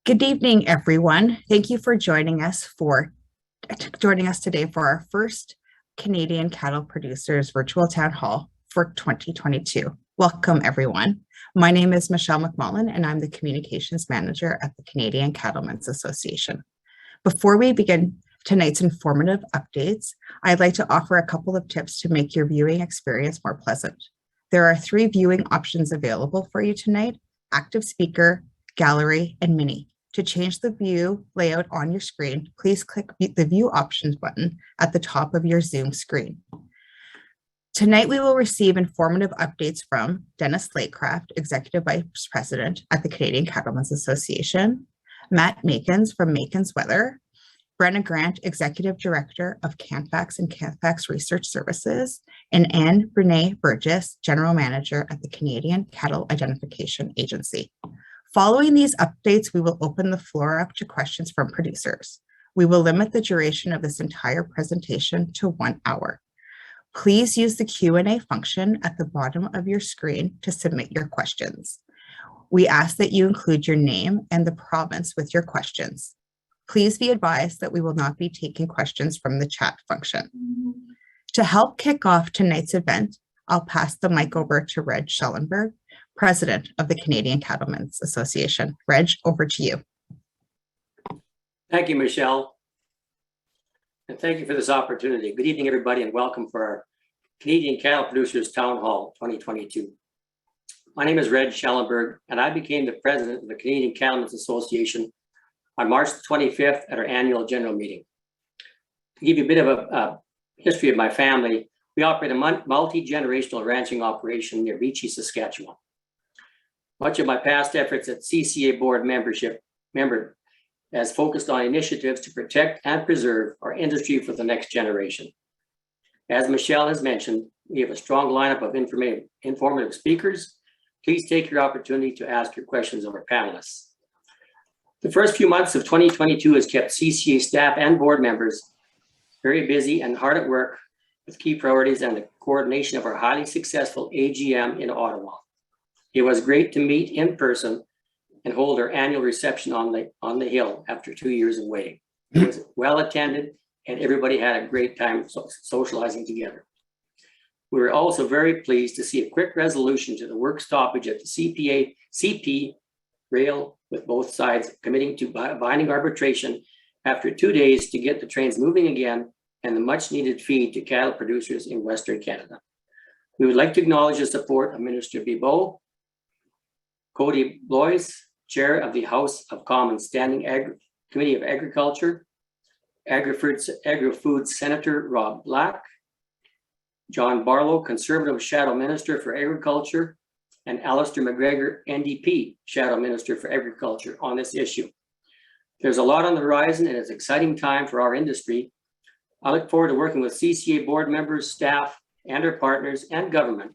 Good evening, everyone. Thank you for joining us today for our first Canadian Cattle Producers Virtual Town Hall for 2022. Welcome, everyone. My name is Michelle McMullen, and I'm the Communications Manager at the Canadian Cattlemen's Association. Before we begin tonight's informative updates, I'd like to offer a couple of tips to make your viewing experience more pleasant. There are 3 viewing options available for you tonight: active speaker, gallery, and mini. To change the view layout on your screen, please click the View Options button at the top of your Zoom screen. Tonight, we will receive informative updates from Dennis Laycraft, Executive Vice President at the Canadian Cattlemen's Association, Matt Makins from Makins Weather, Brenna Grant, Executive Director of Canfax and Canfax Research Services, and Anne Renee Burgess, General Manager at the Canadian Cattle Identification Agency. Following these updates, we will open the floor up to questions from producers. We will limit the duration of this entire presentation to 1 hour. Please use the Q&A function at the bottom of your screen to submit your questions. We ask that you include your name and the province with your questions. Please be advised that we will not be taking questions from the chat function. To help kick off tonight's event, I'll pass the mic over to Redshellenberg, President of the Canadian Cattlemen's Association. Reg, over to you. Thank you, Michelle. And thank you for this opportunity. Good evening, everybody, and welcome for our Canadian Cattle Producers Town Hall 2022. My name is Redshellenberg, and I became the President of the Canadian Cattlemen's Association on March 25th at our annual general meeting. To give you a bit of a history of my family, we operate a multi-generational ranching operation near Beachy, Saskatchewan. Much of my past efforts at CCA board member has focused on initiatives to protect and preserve our industry for the next generation. As Michelle has mentioned, we have a strong lineup of informative speakers. Please take your opportunity to ask your questions of our panelists. The first few months of 2022 has kept CCA staff and board members very busy and hard at work with key priorities and the coordination of our highly successful AGM in Ottawa. It was great to meet in person and hold our annual reception on the Hill after 2 years of waiting. It was well attended and everybody had a great time socializing together. We were also very pleased to see a quick resolution to the work stoppage at the CP rail, with both sides committing to binding arbitration after 2 days to get the trains moving again and the much needed feed to cattle producers in Western Canada. We would like to acknowledge the support of Minister Bibeau, Cody Blois, Chair of the House of Commons Standing Committee of Agriculture, Agri-Food Senator Rob Black, John Barlow, Conservative Shadow Minister for Agriculture, and Alistair McGregor, NDP Shadow Minister for Agriculture on this issue. There's a lot on the horizon and it's an exciting time for our industry. I look forward to working with CCA board members, staff, and our partners and government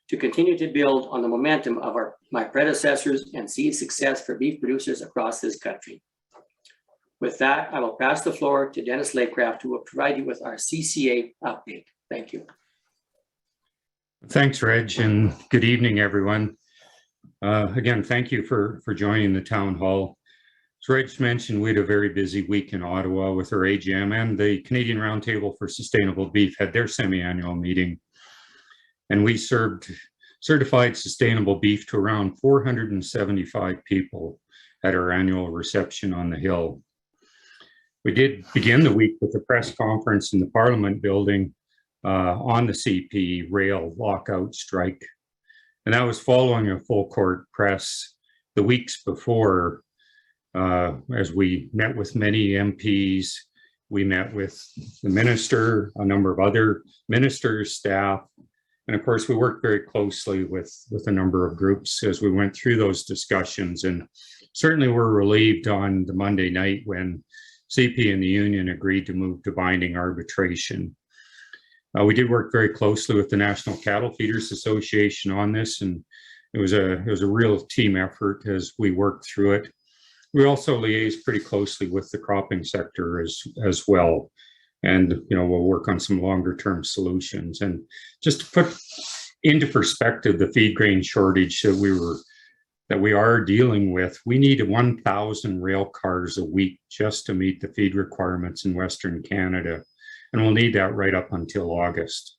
to continue to build on the momentum of my predecessors and see success for beef producers across this country. With that, I will pass the floor to Dennis Laycraft, who will provide you with our CCA update. Thank you. Thanks, Reg, and good evening, everyone. Again, thank you for joining the town hall. As Reg mentioned, we had a very busy week in Ottawa with our AGM, and the Canadian Roundtable for Sustainable Beef had their semi-annual meeting. And we served certified sustainable beef to around 475 people at our annual reception on the Hill. We did begin the week with a press conference in the Parliament building on the CP rail lockout strike. And that was following a full court press the weeks before, as we met with many MPs. We met with the minister, a number of other ministers, staff, and of course we worked very closely with a number of groups as we went through those discussions, and certainly we're relieved on the Monday night when CP and the union agreed to move to binding arbitration. We did work very closely with the National Cattle Feeders Association on this, and it was a real team effort as we worked through it. We also liaised pretty closely with the cropping sector as well. And, we'll work on some longer term solutions. And just to put into perspective the feed grain shortage that we were that we are dealing with, we need 1,000 rail cars a week just to meet the feed requirements in Western Canada. And we'll need that right up until August.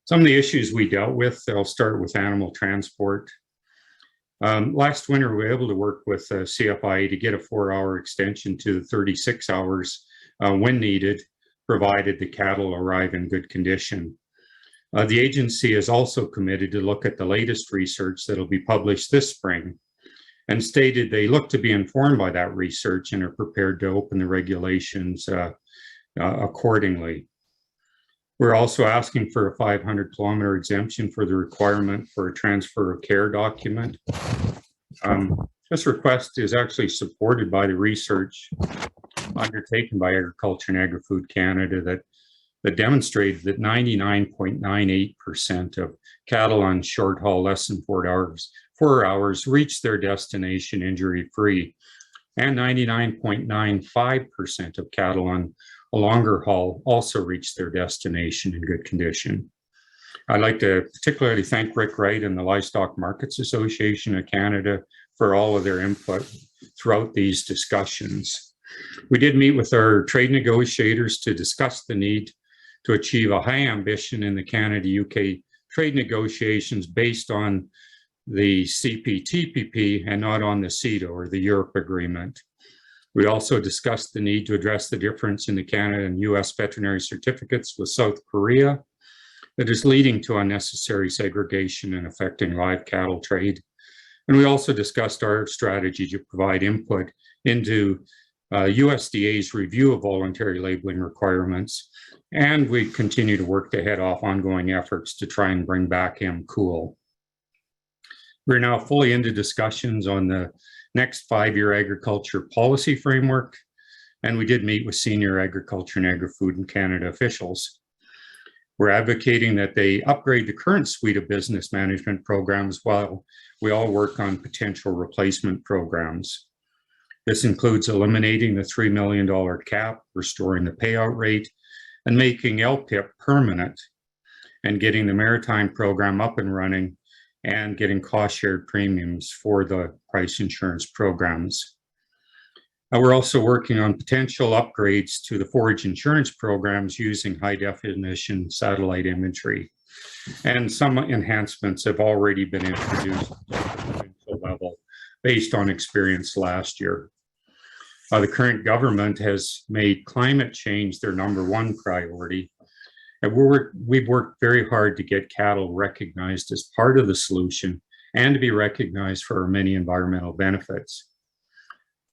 Some of the issues we dealt with, I'll start with animal transport. Last winter, we were able to work with CFI to get a 4-hour extension to 36 hours when needed, provided the cattle arrive in good condition. The agency is also committed to look at the latest research that will be published this spring, and stated they look to be informed by that research and are prepared to open the regulations accordingly. We're also asking for a 500-kilometer exemption for the requirement for a transfer of care document. This request is actually supported by the research undertaken by Agriculture and Agri-Food Canada that demonstrated that 99.98% of cattle on short haul less than 4 hours reach their destination injury-free, and 99.95% of cattle on a longer haul also reach their destination in good condition. I'd like to particularly thank Rick Wright and the Livestock Markets Association of Canada for all of their input throughout these discussions. We did meet with our trade negotiators to discuss the need to achieve a high ambition in the Canada-UK trade negotiations based on the CPTPP and not on the CETA or the Europe Agreement. We also discussed the need to address the difference in the Canada and US veterinary certificates with South Korea that is leading to unnecessary segregation and affecting live cattle trade. And we also discussed our strategy to provide input into USDA's review of voluntary labeling requirements. And we continue to work to head off ongoing efforts to try and bring back MCOOL. We're now fully into discussions on the next 5-year agriculture policy framework, and we did meet with senior Agriculture and Agri-Food in Canada officials. We're advocating that they upgrade the current suite of business management programs while we all work on potential replacement programs. This includes eliminating the $3 million cap, restoring the payout rate, and making LPIP permanent, and getting the maritime program up and running, and getting cost-shared premiums for the price insurance programs. We're also working on potential upgrades to the forage insurance programs using high-definition satellite imagery. And some enhancements have already been introduced at the provincial level based on experience last year. The current government has made climate change their #1 priority. And we've worked very hard to get cattle recognized as part of the solution and to be recognized for our many environmental benefits.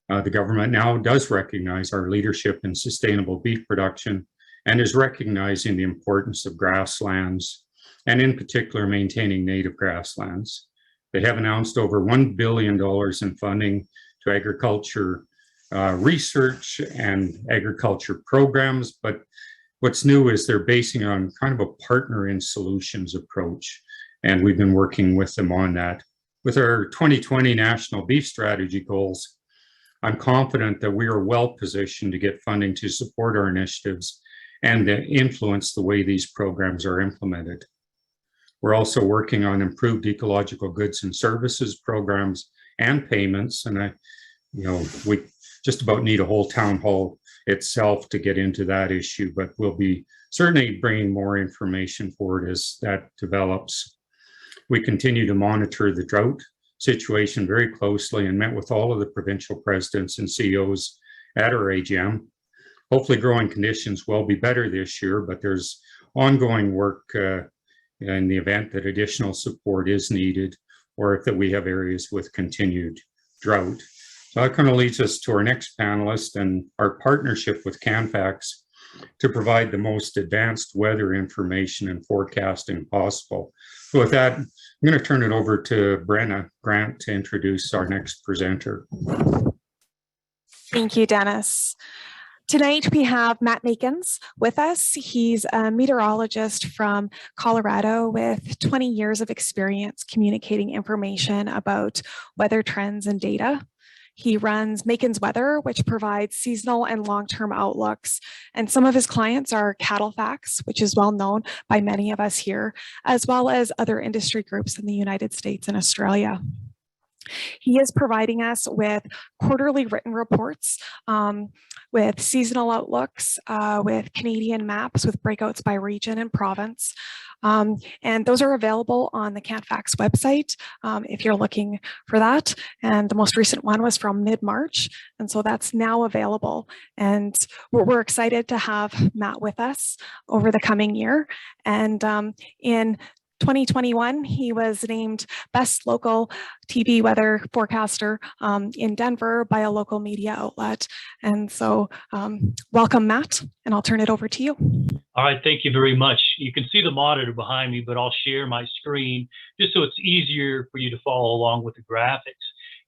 The government now does recognize our leadership in sustainable beef production and is recognizing the importance of grasslands, and in particular, maintaining native grasslands. They have announced over $1 billion in funding to agriculture research and agriculture programs, but what's new is they're basing on kind of a partner in solutions approach, and we've been working with them on that. With our 2020 National Beef Strategy goals, I'm confident that we are well positioned to get funding to support our initiatives and to influence the way these programs are implemented. We're also working on improved ecological goods and services programs and payments, and we just about need a whole town hall itself to get into that issue, but we'll be certainly bringing more information forward as that develops. We continue to monitor the drought situation very closely and met with all of the provincial presidents and CEOs at our AGM. Hopefully growing conditions will be better this year, but there's ongoing work in the event that additional support is needed, or if that we have areas with continued drought. So that kind of leads us to our next panelist and our partnership with CanFax to provide the most advanced weather information and forecasting possible. So with that, I'm going to turn it over to Brenna Grant to introduce our next presenter. Thank you, Dennis. Tonight we have Matt Makins with us. He's a meteorologist from Colorado with 20 years of experience communicating information about weather trends and data. He runs Makins Weather, which provides seasonal and long-term outlooks. And some of his clients are CattleFax, which is well known by many of us here, as well as other industry groups in the United States and Australia. He is providing us with quarterly written reports, with seasonal outlooks, with Canadian maps, with breakouts by region and province. And those are available on the CanFax website if you're looking for that. And the most recent one was from mid-March. And so that's now available. And we're excited to have Matt with us over the coming year. And in 2021, he was named Best Local TV Weather Forecaster in Denver by a local media outlet. And so welcome, Matt, and I'll turn it over to you. All right, thank you very much. You can see the monitor behind me, but I'll share my screen just so it's easier for you to follow along with the graphics.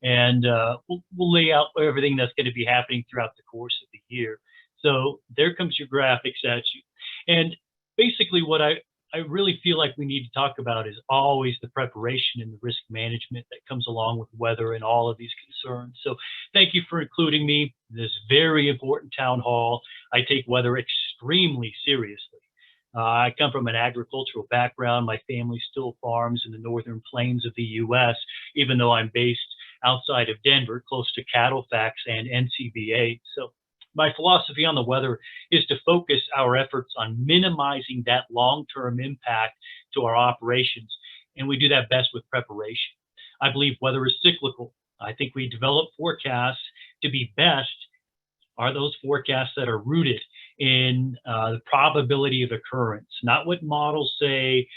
And we'll lay out everything that's going to be happening throughout the course of the year. So there comes your graphics at you. And basically what I really feel like we need to talk about is always the preparation and the risk management that comes along with weather and all of these concerns. So thank you for including me in this very important town hall. I take weather extremely seriously. I come from an agricultural background. My family still farms in the northern plains of the US, even though I'm based outside of Denver, close to CattleFax and NCBA. So my philosophy on the weather is to focus our efforts on minimizing that long-term impact to our operations, and we do that best with preparation. I believe weather is cyclical. I think we develop forecasts to be best are those forecasts that are rooted in the probability of occurrence, not what models say.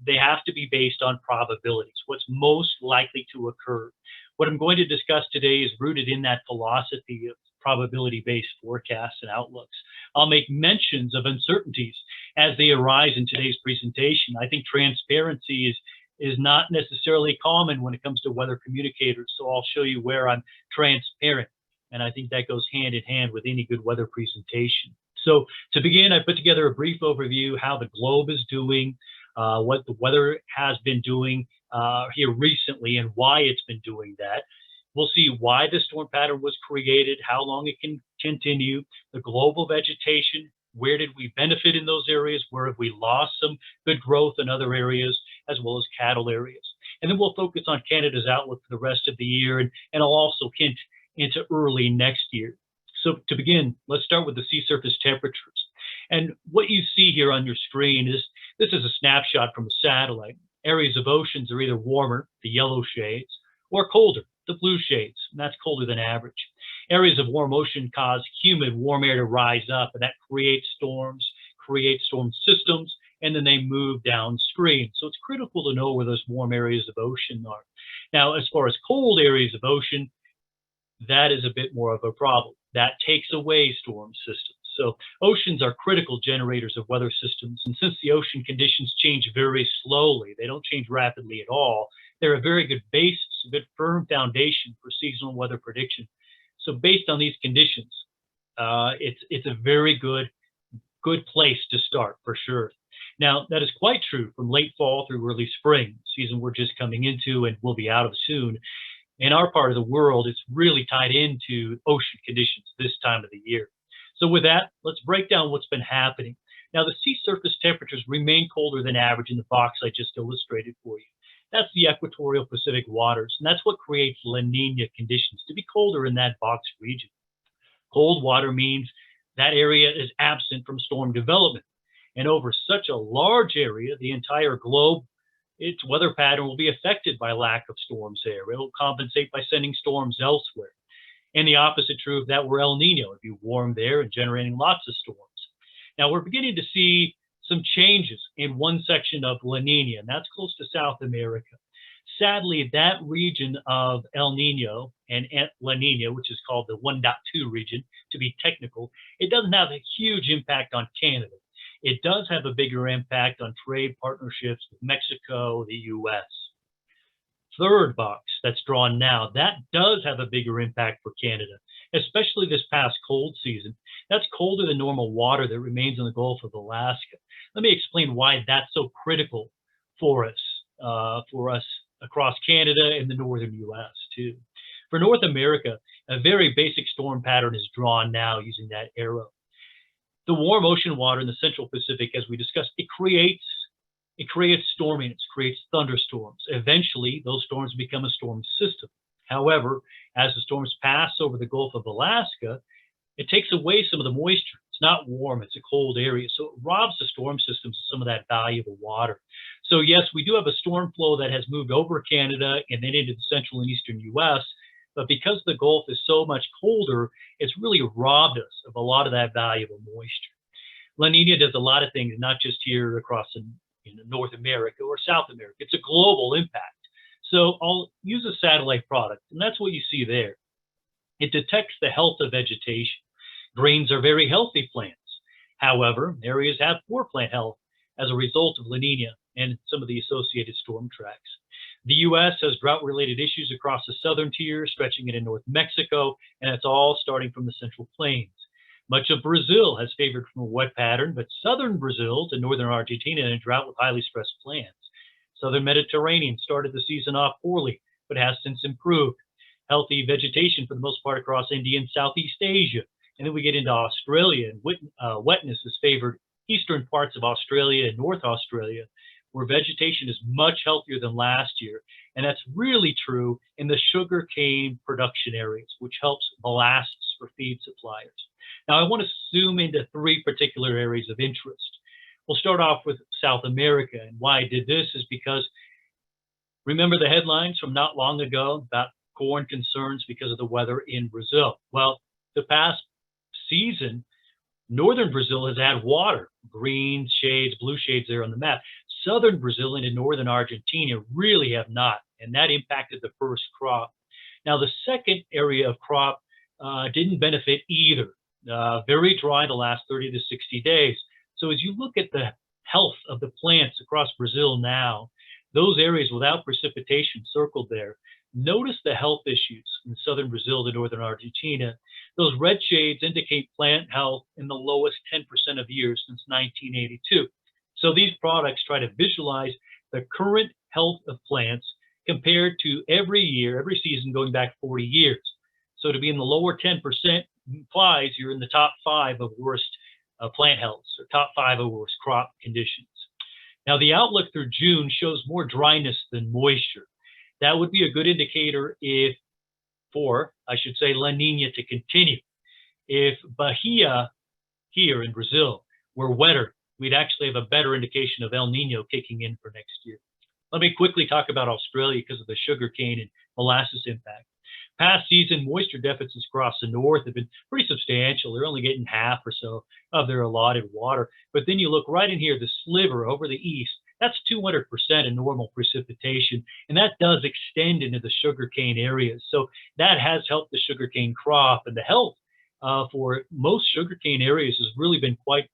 They have to be based on probabilities, what's most likely to occur. What I'm going to discuss today is rooted in that philosophy of probability-based forecasts and outlooks. I'll make mentions of uncertainties as they arise in today's presentation. I think transparency is not necessarily common when it comes to weather communicators, so I'll show you where I'm transparent, and I think that goes hand in hand with any good weather presentation. So to begin, I put together a brief overview how the globe is doing, what the weather has been doing here recently, and why it's been doing that. We'll see why the storm pattern was created, how long it can continue, the global vegetation, where did we benefit in those areas, where have we lost some good growth in other areas, as well as cattle areas. And then we'll focus on Canada's outlook for the rest of the year, and I'll also hint into early next year. So to begin, let's start with the sea surface temperatures. And what you see here on your screen is, this is a snapshot from a satellite. Areas of oceans are either warmer, the yellow shades, or colder, the blue shades, and that's colder than average. Areas of warm ocean cause humid, warm air to rise up, and that creates storm systems, and then they move downstream. So it's critical to know where those warm areas of ocean are. Now, as far as cold areas of ocean, that is a bit more of a problem. That takes away storm systems. So oceans are critical generators of weather systems, and since the ocean conditions change very slowly, they don't change rapidly at all, they're a very good basis, a good firm foundation for seasonal weather prediction. So based on these conditions, it's a very good place to start for sure. Now, that is quite true from late fall through early spring, season we're just coming into and will be out of soon. In our part of the world, it's really tied into ocean conditions this time of the year. So with that, let's break down what's been happening. Now, the sea surface temperatures remain colder than average in the box I just illustrated for you. That's the equatorial Pacific waters, and that's what creates La Nina conditions to be colder in that box region. Cold water means that area is absent from storm development. And over such a large area, the entire globe, its weather pattern will be affected by lack of storms there. It will compensate by sending storms elsewhere. And the opposite true if that were El Nino, it'd be warm there and generating lots of storms. Now we're beginning to see some changes in one section of La Nina, and that's close to South America. Sadly, that region of El Nino and La Nina, which is called the 1.2 region, to be technical, it doesn't have a huge impact on Canada. It does have a bigger impact on trade partnerships with Mexico, the US. Third box that's drawn now, that does have a bigger impact for Canada, especially this past cold season. That's colder than normal water that remains in the Gulf of Alaska. Let me explain why that's so critical for us across Canada and the northern US too. For North America, a very basic storm pattern is drawn now using that arrow. The warm ocean water in the central Pacific, as we discussed, it creates It creates storminess, creates thunderstorms. Eventually, those storms become a storm system. However, as the storms pass over the Gulf of Alaska, it takes away some of the moisture. It's not warm, it's a cold area. So it robs the storm systems of some of that valuable water. So yes, we do have a storm flow that has moved over Canada and then into the central and eastern US, but because the Gulf is so much colder, it's really robbed us of a lot of that valuable moisture. La Nina does a lot of things, not just here across in North America or South America. It's a global impact. So I'll use a satellite product, and that's what you see there. It detects the health of vegetation. Grains are very healthy plants. However, areas have poor plant health as a result of La Nina and some of the associated storm tracks. The U.S. has drought-related issues across the southern tier, stretching into North Mexico, and it's all starting from the Central Plains. Much of Brazil has favored from a wet pattern, but southern Brazil to northern Argentina in a drought with highly stressed plants. Southern Mediterranean started the season off poorly, but has since improved. Healthy vegetation for the most part across India and Southeast Asia. And then we get into Australia, and wetness has favored eastern parts of Australia and North Australia, where vegetation is much healthier than last year. And that's really true in the sugarcane production areas, which helps molasses for feed suppliers. Now, I want to zoom into three particular areas of interest. We'll start off with South America. And why I did this is because remember the headlines from not long ago about corn concerns because of the weather in Brazil. Well, the past season, northern Brazil has had water, green shades, blue shades there on the map. Southern Brazil into northern Argentina really have not, and that impacted the first crop. Now, the second area of crop didn't benefit either. Very dry the last 30 to 60 days. So as you look at the health of the plants across Brazil now, those areas without precipitation circled there, notice the health issues in southern Brazil to northern Argentina. Those red shades indicate plant health in the lowest 10% of years since 1982. So these products try to visualize the current health of plants compared to every year, every season going back 40 years. So to be in the lower 10% implies you're in the top 5 of worst plant health, or top 5 of worst crop conditions. Now the outlook through June shows more dryness than moisture. That would be a good indicator for La Nina to continue. If Bahia here in Brazil were wetter, we'd actually have a better indication of El Nino kicking in for next year. Let me quickly talk about Australia because of the sugarcane and molasses impact. Past season moisture deficits across the north have been pretty substantial. They're only getting half or so of their allotted water. But then you look right in here, the sliver over the east, that's 200% of normal precipitation. And that does extend into the sugarcane areas. So that has helped the sugarcane crop, and the health for most sugarcane areas has really been quite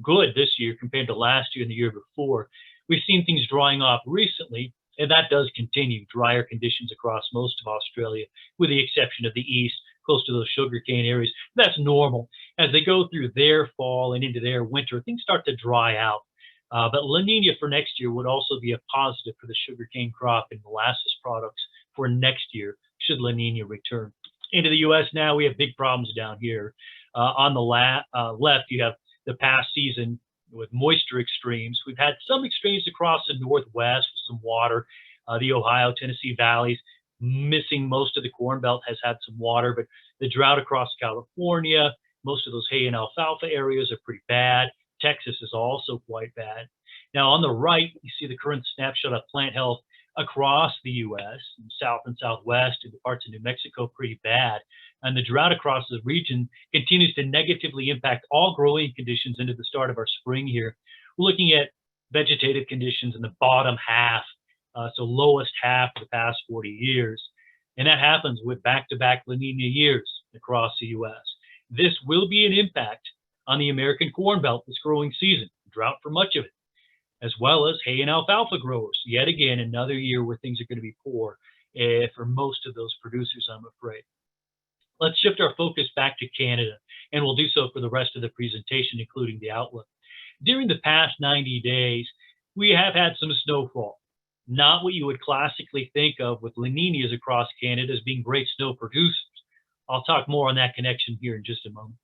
good this year compared to last year and the year before. We've seen things drying off recently, and that does continue, drier conditions across most of Australia, with the exception of the east, close to those sugarcane areas. That's normal. As they go through their fall and into their winter, things start to dry out. But La Nina for next year would also be a positive for the sugarcane crop and molasses products for next year, should La Nina return. Into the U.S. now, we have big problems down here. On the left, you have the past season with moisture extremes. We've had some extremes across the Northwest with some water. The Ohio, Tennessee valleys, missing most of the Corn Belt, has had some water, but the drought across California, most of those hay and alfalfa areas are pretty bad. Texas is also quite bad. Now on the right, you see the current snapshot of plant health across the U.S., south and southwest, and parts of New Mexico, pretty bad. And the drought across the region continues to negatively impact all growing conditions into the start of our spring here. We're looking at vegetative conditions in the bottom half, so lowest half of the past 40 years. And that happens with back-to-back La Nina years across the U.S. This will be an impact on the American Corn Belt this growing season, drought for much of it, as well as hay and alfalfa growers. Yet again, another year where things are going to be poor for most of those producers, I'm afraid. Let's shift our focus back to Canada, and we'll do so for the rest of the presentation, including the outlook. During the past 90 days, we have had some snowfall. Not what you would classically think of with La Ninas across Canada as being great snow producers. I'll talk more on that connection here in just a moment.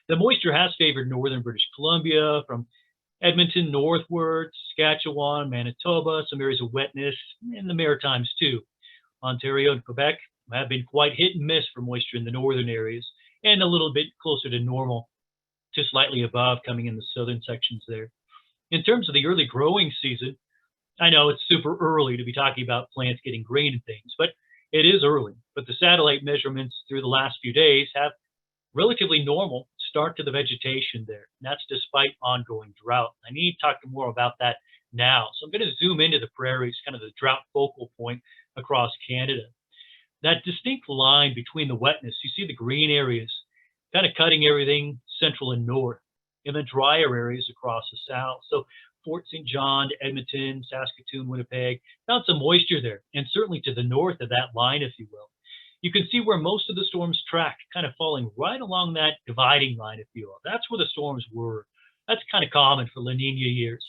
The moisture has favored northern British Columbia from Edmonton northward, Saskatchewan, Manitoba, some areas of wetness, and the Maritimes too. Ontario and Quebec have been quite hit and miss for moisture in the northern areas, and a little bit closer to normal, to slightly above coming in the southern sections there. In terms of the early growing season, I know it's super early to be talking about plants getting green and things, but it is early. But the satellite measurements through the last few days have relatively normal start to the vegetation there. And that's despite ongoing drought. I need to talk more about that now. So I'm going to zoom into the prairies, kind of the drought focal point across Canada. That distinct line between the wetness, you see the green areas kind of cutting everything central and north, and the drier areas across the south. So Fort St. John to Edmonton, Saskatoon, Winnipeg, found some moisture there, and certainly to the north of that line, if you will. You can see where most of the storms tracked, kind of falling right along that dividing line, if you will. That's where the storms were. That's kind of common for La Nina years.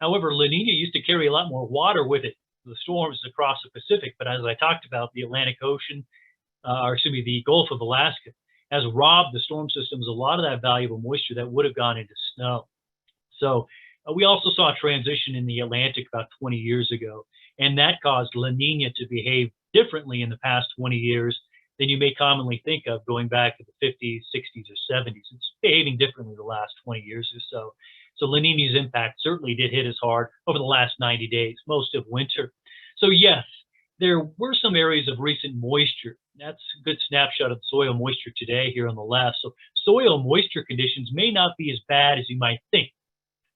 However, La Nina used to carry a lot more water with it, the storms across the Pacific, but as I talked about, the Atlantic Ocean, the Gulf of Alaska, has robbed the storm systems a lot of that valuable moisture that would have gone into snow. So we also saw a transition in the Atlantic about 20 years ago, and that caused La Nina to behave differently in the past 20 years than you may commonly think of going back to the 50s, 60s, or 70s. It's behaving differently the last 20 years or so. So La Nina's impact certainly did hit us hard over the last 90 days, most of winter. So yes, there were some areas of recent moisture. That's a good snapshot of the soil moisture today here on the left. So soil moisture conditions may not be as bad as you might think.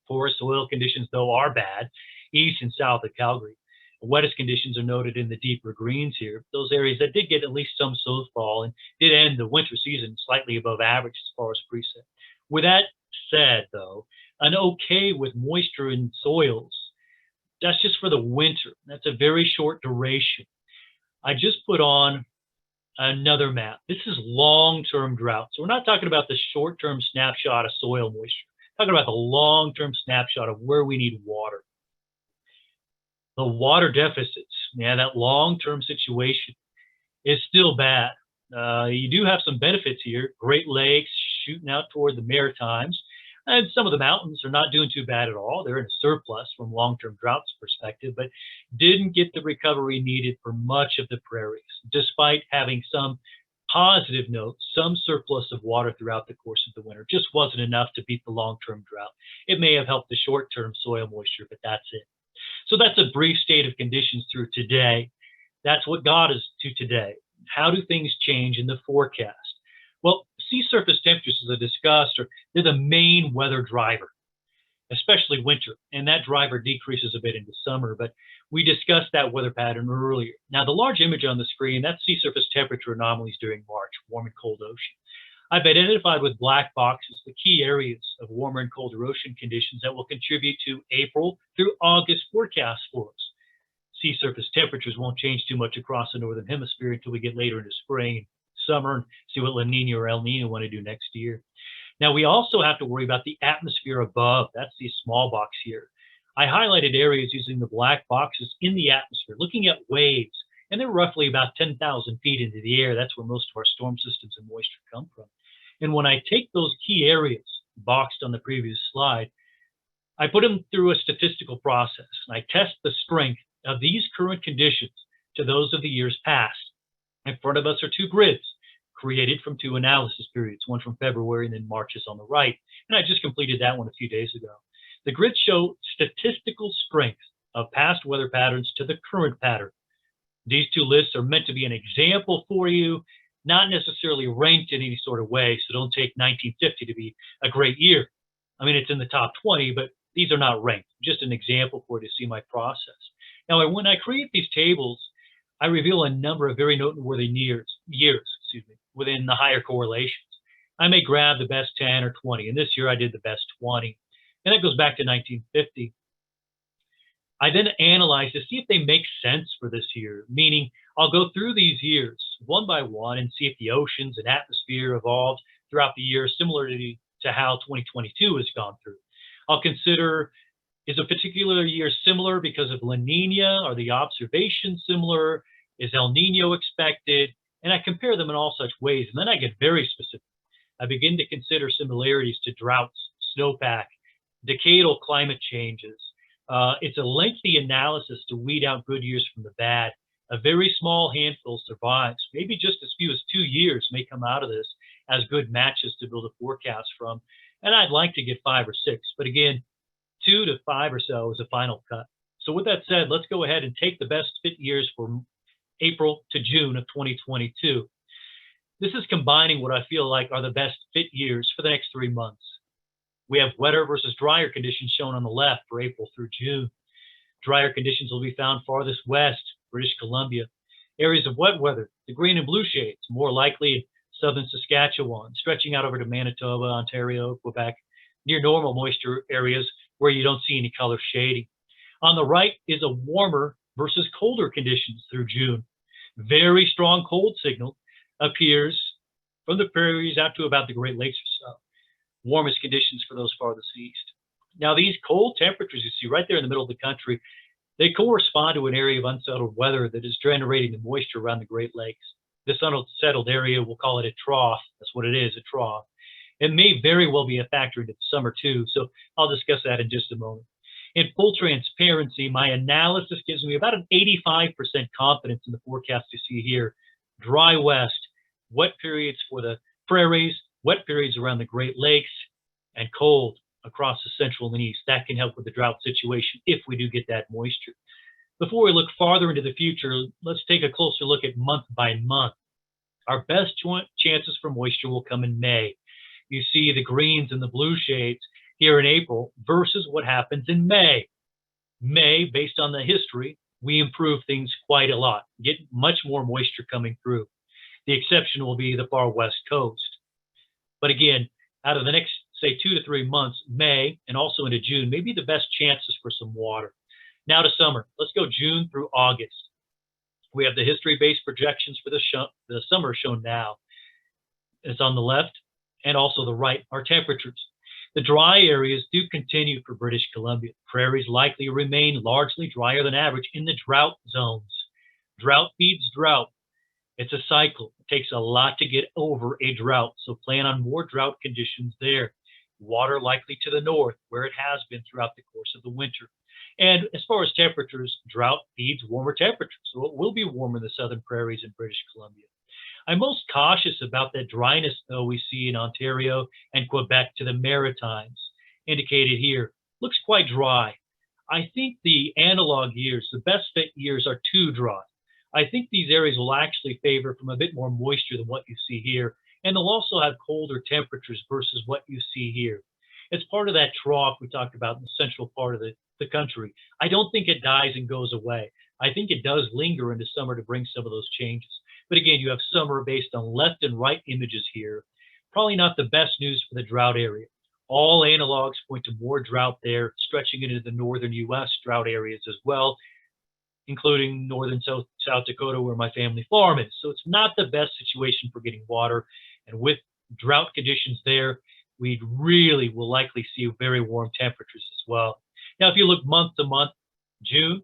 Forest soil conditions, though, are bad, east and south of Calgary. The wettest conditions are noted in the deeper greens here, those areas that did get at least some snowfall and did end the winter season slightly above average as far as preset. With that said, though, an okay with moisture in soils, that's just for the winter. That's a very short duration. I just put on another map. This is long-term drought. So we're not talking about the short-term snapshot of soil moisture. We're talking about the long-term snapshot of where we need water. The water deficits, that long-term situation is still bad. You do have some benefits here. Great Lakes shooting out toward the Maritimes. And some of the mountains are not doing too bad at all. They're in a surplus from long-term droughts perspective, but didn't get the recovery needed for much of the prairies, despite having some positive notes, some surplus of water throughout the course of the winter. Just wasn't enough to beat the long-term drought. It may have helped the short-term soil moisture, but that's it. So that's a brief state of conditions through today. That's what got us to today. How do things change in the forecast? Well, sea surface temperatures, as I discussed, they're the main weather driver, especially winter, and that driver decreases a bit into summer, but we discussed that weather pattern earlier. Now, the large image on the screen, that's sea surface temperature anomalies during March, warm and cold ocean. I've identified with black boxes the key areas of warmer and colder ocean conditions that will contribute to April through August forecasts for us. Sea surface temperatures won't change too much across the northern hemisphere until we get later into spring, summer, and see what La Nina or El Nino want to do next year. Now, we also have to worry about the atmosphere above. That's the small box here. I highlighted areas using the black boxes in the atmosphere, looking at waves, and they're roughly about 10,000 feet into the air. That's where most of our storm systems and moisture come from. And when I take those key areas boxed on the previous slide, I put them through a statistical process, and I test the strength of these current conditions to those of the years past. In front of us are two grids created from two analysis periods, one from February and then March is on the right. And I just completed that one a few days ago. The grids show statistical strength of past weather patterns to the current pattern. These two lists are meant to be an example for you, not necessarily ranked in any sort of way. So don't take 1950 to be a great year. I mean, it's in the top 20, but these are not ranked. Just an example for you to see my process. Now, when I create these tables, I reveal a number of very noteworthy years, within the higher correlations. I may grab the best 10 or 20, and this year I did the best 20. And that goes back to 1950. I then analyze to see if they make sense for this year, meaning I'll go through these years one by one and see if the oceans and atmosphere evolved throughout the year similarly to how 2022 has gone through. I'll consider, is a particular year similar because of La Nina? Are the observations similar? Is El Nino expected? And I compare them in all such ways. And then I get very specific. I begin to consider similarities to droughts, snowpack, decadal climate changes. It's a lengthy analysis to weed out good years from the bad. A very small handful survives. Maybe just as few as 2 years may come out of this as good matches to build a forecast from. And I'd like to get 5 or 6, but again, 2 to 5 or so is a final cut. So with that said, let's go ahead and take the best fit years from April to June of 2022. This is combining what I feel like are the best fit years for the next 3 months. We have wetter versus drier conditions shown on the left for April through June. Drier conditions will be found farthest west, British Columbia. Areas of wet weather, the green and blue shades, more likely in southern Saskatchewan, stretching out over to Manitoba, Ontario, Quebec, near normal moisture areas where you don't see any color shading. On the right is a warmer versus colder conditions through June. Very strong cold signal appears from the prairies out to about the Great Lakes or so. Warmest conditions for those farthest east. Now, these cold temperatures you see right there in the middle of the country, they correspond to an area of unsettled weather that is generating the moisture around the Great Lakes. This unsettled area, we'll call it a trough. That's what it is, a trough. It may very well be a factor into the summer too, so I'll discuss that in just a moment. In full transparency, my analysis gives me about an 85% confidence in the forecast you see here. Dry west, wet periods for the prairies, wet periods around the Great Lakes, and cold across the central and east. That can help with the drought situation if we do get that moisture. Before we look farther into the future, let's take a closer look at month by month. Our best chances for moisture will come in May. You see the greens and the blue shades here in April versus what happens in May. May, based on the history, we improve things quite a lot, get much more moisture coming through. The exception will be the far west coast. But again, out of the next, say, 2 to 3 months, May and also into June, may be the best chances for some water. Now to summer. Let's go June through August. We have the history-based projections for the summer shown now. It's on the left and also the right are temperatures. The dry areas do continue for British Columbia. Prairies likely remain largely drier than average in the drought zones. Drought feeds drought. It's a cycle. It takes a lot to get over a drought, so plan on more drought conditions there. Water likely to the north, where it has been throughout the course of the winter. And as far as temperatures, drought feeds warmer temperatures, so it will be warmer in the southern prairies in British Columbia. I'm most cautious about that dryness, though, we see in Ontario and Quebec to the Maritimes, indicated here. Looks quite dry. I think the analog years, the best fit years, are too dry. I think these areas will actually favor from a bit more moisture than what you see here, and they'll also have colder temperatures versus what you see here. It's part of that trough we talked about in the central part of the country. I don't think it dies and goes away. I think it does linger into summer to bring some of those changes. But again, you have summer based on left and right images here. Probably not the best news for the drought area. All analogs point to more drought there, stretching into the northern U.S. drought areas as well, including northern South Dakota, where my family farm is. So it's not the best situation for getting water. And with drought conditions there, we really will likely see very warm temperatures as well. Now, if you look month to month, June,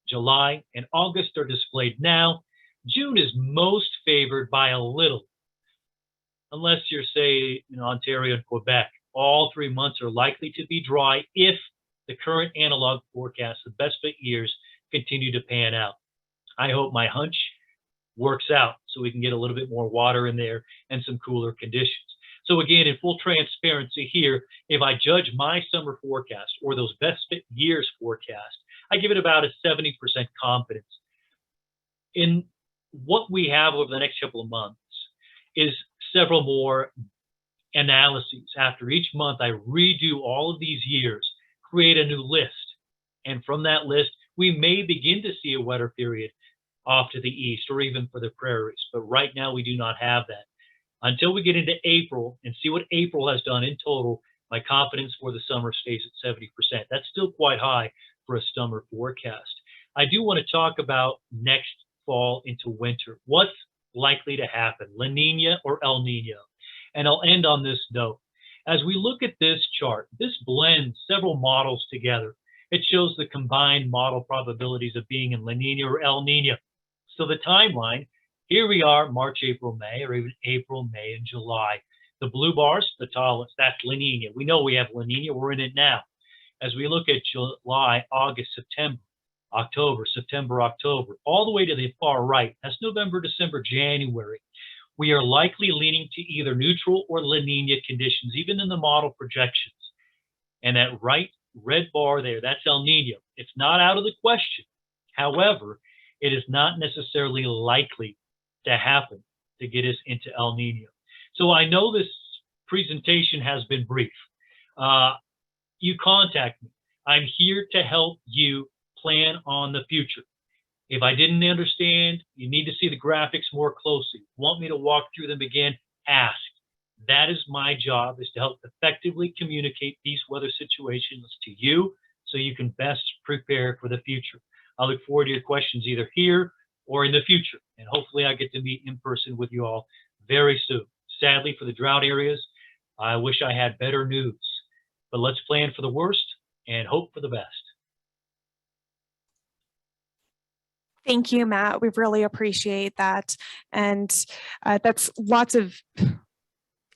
July, and August are displayed now. June is most favored by a little, unless you're, say, in Ontario and Quebec. All 3 months are likely to be dry if the current analog forecast, the best fit years, continue to pan out. I hope my hunch works out so we can get a little bit more water in there and some cooler conditions. So again, in full transparency here, if I judge my summer forecast or those best fit years forecast, I give it about a 70% confidence. In what we have over the next couple of months is several more analyses. After each month, I redo all of these years, create a new list. And from that list, we may begin to see a wetter period off to the east or even for the prairies. But right now, we do not have that. Until we get into April and see what April has done in total, my confidence for the summer stays at 70%. That's still quite high for a summer forecast. I do want to talk about next fall into winter. What's likely to happen, La Nina or El Nino? And I'll end on this note. As we look at this chart, this blends several models together. It shows the combined model probabilities of being in La Nina or El Nino. So the timeline, here we are, March, April, May, or even April, May, and July. The blue bars, the tallest, that's La Nina. We know we have La Nina, we're in it now. as we look at July, August, September, October, all the way to the far right, that's November, December, January, we are likely leaning to either neutral or La Nina conditions, even in the model projections. And that right red bar there, that's El Nino. It's not out of the question. However, it is not necessarily likely to happen to get us into El Nino. So I know this presentation has been brief. You contact me. I'm here to help you plan on the future. If I didn't understand, you need to see the graphics more closely. Want me to walk through them again? Ask. That is my job, is to help effectively communicate these weather situations to you so you can best prepare for the future. I look forward to your questions either here or in the future, and hopefully I get to meet in person with you all very soon. Sadly, for the drought areas, I wish I had better news, but let's plan for the worst and hope for the best. Thank you, Matt. We really appreciate that. And that's lots of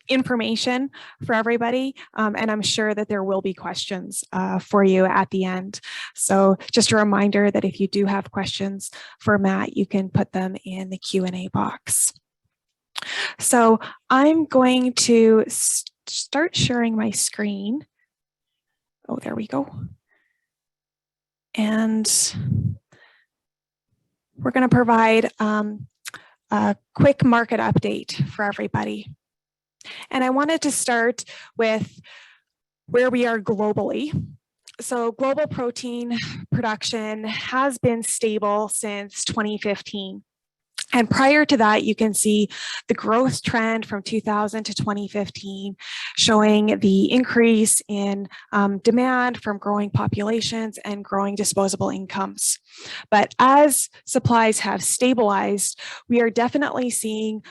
information for everybody. And I'm sure that there will be questions for you at the end. So just a reminder that if you do have questions for Matt, you can put them in the Q&A box. So I'm going to start sharing my screen. Oh, there we go. And we're going to provide a quick market update for everybody. And I wanted to start with where we are globally. So global protein production has been stable since 2015. And prior to that, you can see the growth trend from 2000 to 2015, showing the increase in demand from growing populations and growing disposable incomes. But as supplies have stabilized, we are definitely seeing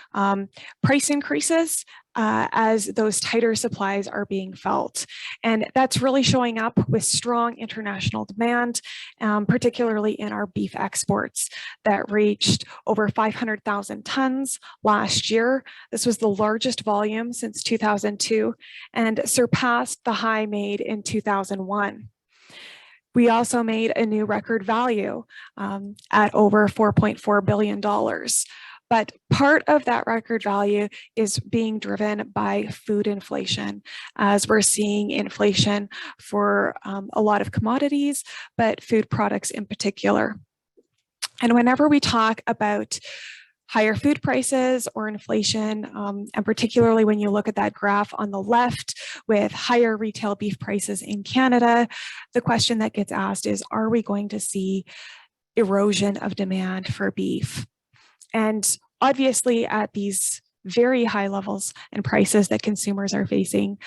price increases as those tighter supplies are being felt. And that's really showing up with strong international demand, particularly in our beef exports that reached over 500,000 tons last year. This was the largest volume since 2002 and surpassed the high made in 2001. We also made a new record value at over $4.4 billion. But part of that record value is being driven by food inflation, as we're seeing inflation for a lot of commodities, but food products in particular. And whenever we talk about higher food prices or inflation, and particularly when you look at that graph on the left with higher retail beef prices in Canada, the question that gets asked is, are we going to see erosion of demand for beef? And obviously at these very high levels and prices that consumers are facing,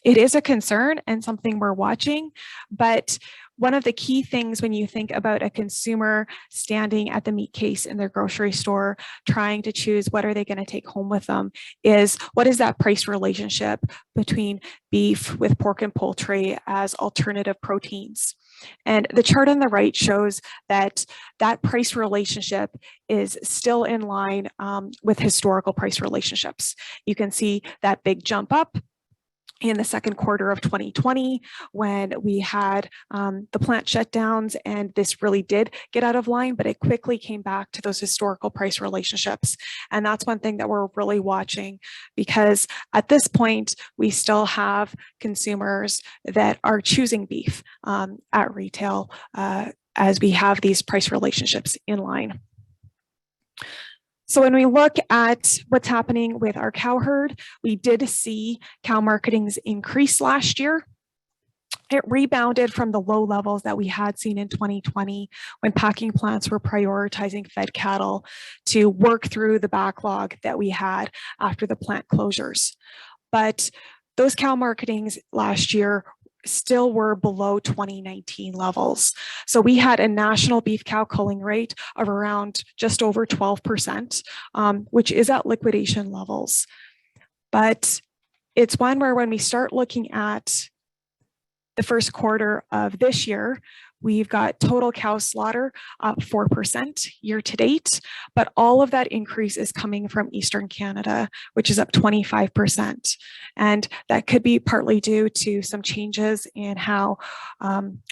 it is a concern and something we're watching. But one of the key things when you think about a consumer standing at the meat case in their grocery store, trying to choose what are they going to take home with them, is what is that price relationship between beef with pork and poultry as alternative proteins? And the chart on the right shows that that price relationship is still in line with historical price relationships. You can see that big jump up in the second quarter of 2020 when we had the plant shutdowns, and this really did get out of line, but it quickly came back to those historical price relationships. And that's one thing that we're really watching, because at this point, we still have consumers that are choosing beef at retail as we have these price relationships in line. So when we look at what's happening with our cow herd, we did see cow marketings increase last year. It rebounded from the low levels that we had seen in 2020 when packing plants were prioritizing fed cattle to work through the backlog that we had after the plant closures. But those cow marketings last year still were below 2019 levels. So we had a national beef cow culling rate of around just over 12%, which is at liquidation levels. But it's one where when we start looking at the first quarter of this year, We've got total cow slaughter up 4% year to date, but all of that increase is coming from Eastern Canada, which is up 25%. And that could be partly due to some changes in how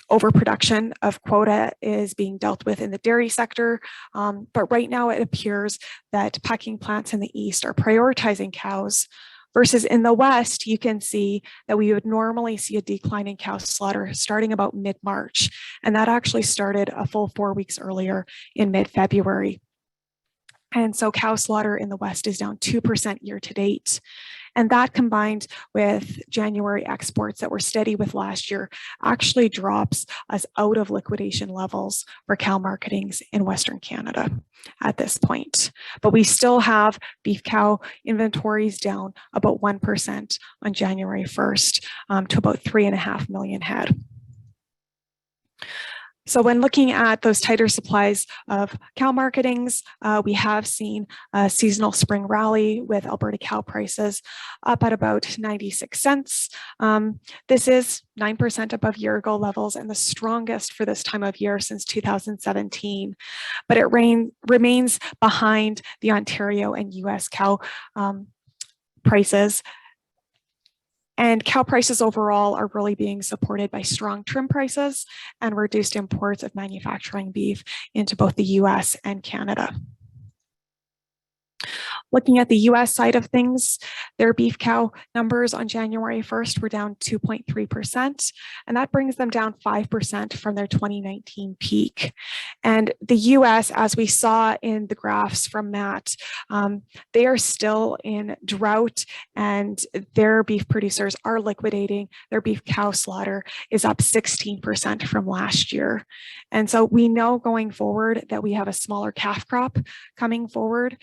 overproduction of quota is being dealt with in the dairy sector. But right now it appears that packing plants in the East are prioritizing cows, versus in the West, you can see that we would normally see a decline in cow slaughter starting about mid-March. And that actually started a full 4 weeks earlier in mid-February. And so cow slaughter in the West is down 2% year to date. And that combined with January exports that were steady with last year actually drops us out of liquidation levels for cow marketings in Western Canada at this point. But we still have beef cow inventories down about 1% on January 1st to about 3.5 million head. So when looking at those tighter supplies of cow marketings, we have seen a seasonal spring rally with Alberta cow prices up at about 96 cents. This is 9% above year-ago levels and the strongest for this time of year since 2017. But it remains behind the Ontario and US cow prices. And cow prices overall are really being supported by strong trim prices and reduced imports of manufacturing beef into both the US and Canada. Looking at the US side of things, their beef cow numbers on January 1st were down 2.3%, and that brings them down 5% from their 2019 peak. And the US, as we saw in the graphs from Matt, they are still in drought, and their beef producers are liquidating. Their beef cow slaughter is up 16% from last year. And so we know going forward that we have a smaller calf crop coming forward.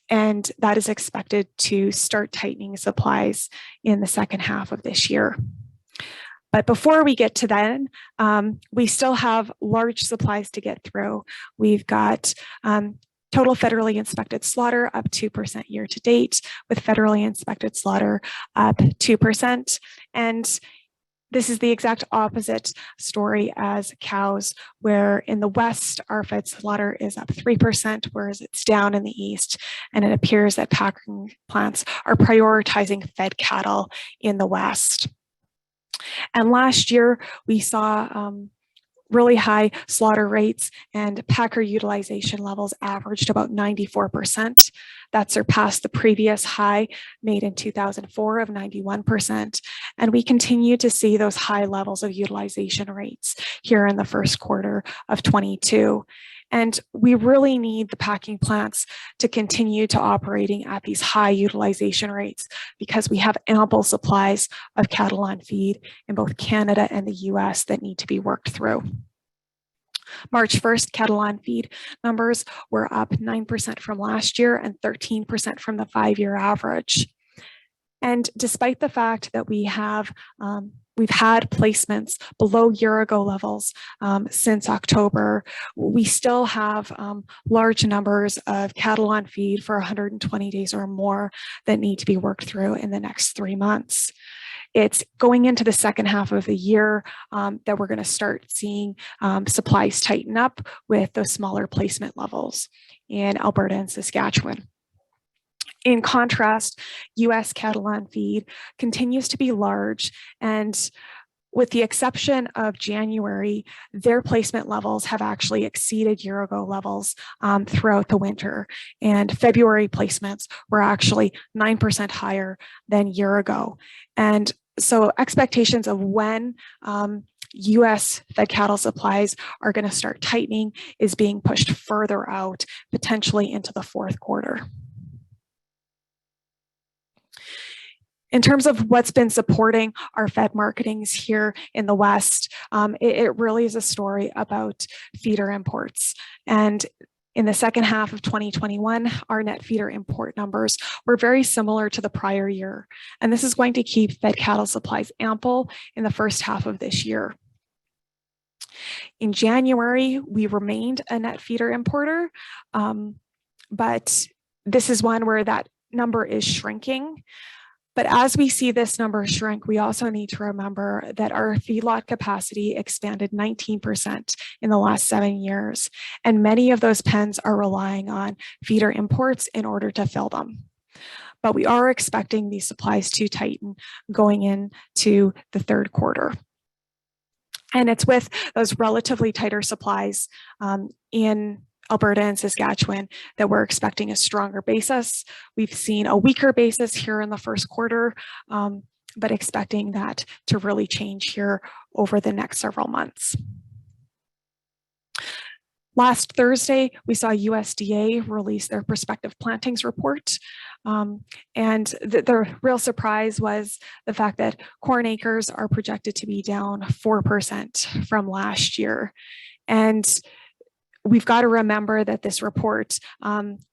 And that is expected to start tightening supplies in the second half of this year. But before we get to then, we still have large supplies to get through. We've got total federally inspected slaughter up 2% year to date, with federally inspected slaughter up 2%. And this is the exact opposite story as cows, where in the West, our fed slaughter is up 3%, whereas it's down in the East. And it appears that packing plants are prioritizing fed cattle in the West. And last year, we saw really high slaughter rates, and packer utilization levels averaged about 94%. That surpassed the previous high made in 2004 of 91%. And we continue to see those high levels of utilization rates here in the first quarter of 22. And we really need the packing plants to continue to operating at these high utilization rates, because we have ample supplies of cattle on feed in both Canada and the US that need to be worked through. March 1st, cattle on feed numbers were up 9% from last year and 13% from the 5-year average. And despite the fact that we've had placements below year-ago levels since October, we still have large numbers of cattle on feed for 120 days or more that need to be worked through in the next 3 months. It's going into the second half of the year that we're going to start seeing supplies tighten up with those smaller placement levels in Alberta and Saskatchewan. In contrast, US cattle on feed continues to be large, and with the exception of January, their placement levels have actually exceeded year-ago levels throughout the winter. And February placements were actually 9% higher than year ago. And so expectations of when US fed cattle supplies are going to start tightening is being pushed further out, potentially into the fourth quarter. In terms of what's been supporting our fed marketings here in the West, it really is a story about feeder imports. And in the second half of 2021, our net feeder import numbers were very similar to the prior year. And this is going to keep fed cattle supplies ample in the first half of this year. In January, we remained a net feeder importer, but this is one where that number is shrinking. But as we see this number shrink, we also need to remember that our feedlot capacity expanded 19% in the last 7 years, and many of those pens are relying on feeder imports in order to fill them. But we are expecting these supplies to tighten going into the third quarter. And it's with those relatively tighter supplies in Alberta and Saskatchewan that we're expecting a stronger basis. We've seen a weaker basis here in the first quarter, but expecting that to really change here over the next several months. Last Thursday, we saw USDA release their prospective plantings report. And the real surprise was the fact that corn acres are projected to be down 4% from last year. And we've got to remember that this report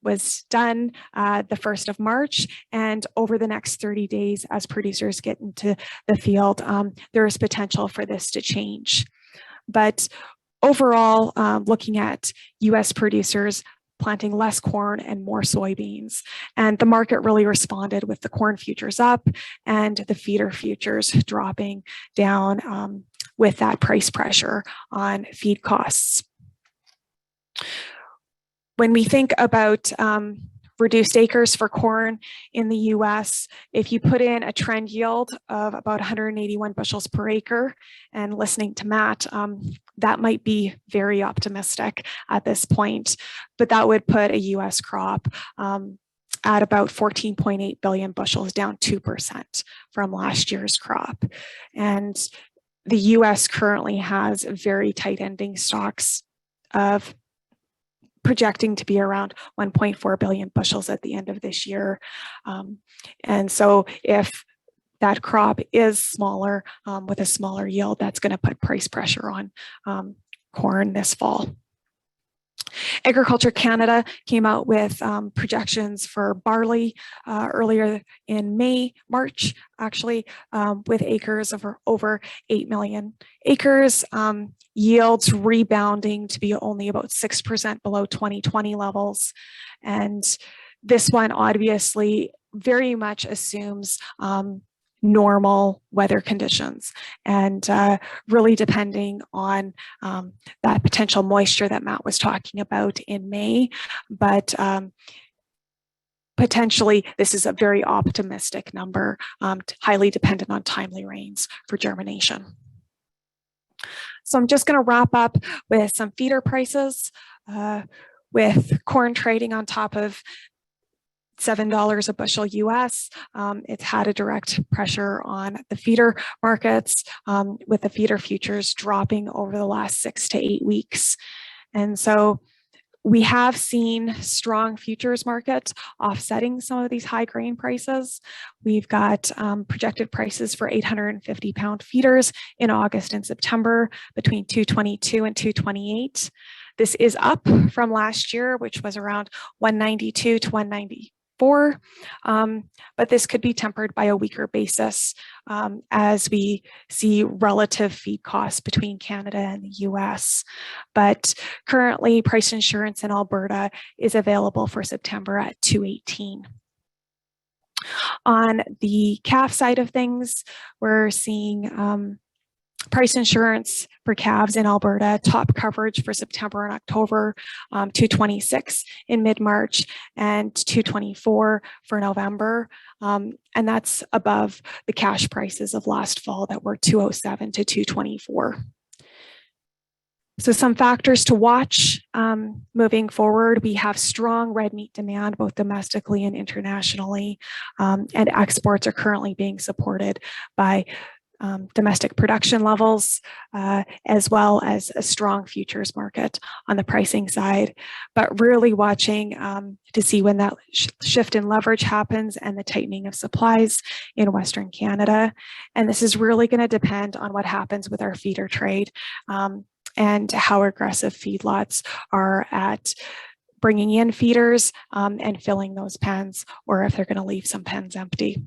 was done the 1st of March, and over the next 30 days, as producers get into the field, there is potential for this to change. But overall, looking at US producers planting less corn and more soybeans, and the market really responded with the corn futures up and the feeder futures dropping down with that price pressure on feed costs. When we think about reduced acres for corn in the US, if you put in a trend yield of about 181 bushels per acre, and listening to Matt, that might be very optimistic at this point, but that would put a US crop at about 14.8 billion bushels, down 2% from last year's crop. And the US currently has very tight ending stocks of projecting to be around 1.4 billion bushels at the end of this year. And so if that crop is smaller with a smaller yield, that's going to put price pressure on corn this fall. Agriculture Canada came out with projections for barley earlier in March, actually, with acres of over 8 million acres, yields rebounding to be only about 6% below 2020 levels. And this one obviously very much assumes normal weather conditions, and really depending on that potential moisture that Matt was talking about in May. But potentially this is a very optimistic number, highly dependent on timely rains for germination. So I'm just going to wrap up with some feeder prices, with corn trading on top of $7 a bushel US. It's had a direct pressure on the feeder markets, with the feeder futures dropping over the last 6 to 8 weeks. And so we have seen strong futures markets offsetting some of these high grain prices. We've got projected prices for 850 pound feeders in August and September between 222 and 228. This is up from last year, which was around 192 to 194. But this could be tempered by a weaker basis as we see relative feed costs between Canada and the US. But currently, price insurance in Alberta is available for September at $218. On the calf side of things, we're seeing price insurance for calves in Alberta, top coverage for September and October, 226 in mid-March and 224 for November. And that's above the cash prices of last fall that were 207 to 224. So some factors to watch moving forward. We have strong red meat demand, both domestically and internationally, and exports are currently being supported by domestic production levels, as well as a strong futures market on the pricing side, but really watching to see when that shift in leverage happens and the tightening of supplies in Western Canada. And this is really going to depend on what happens with our feeder trade and how aggressive feedlots are at bringing in feeders and filling those pens, or if they're going to leave some pens empty.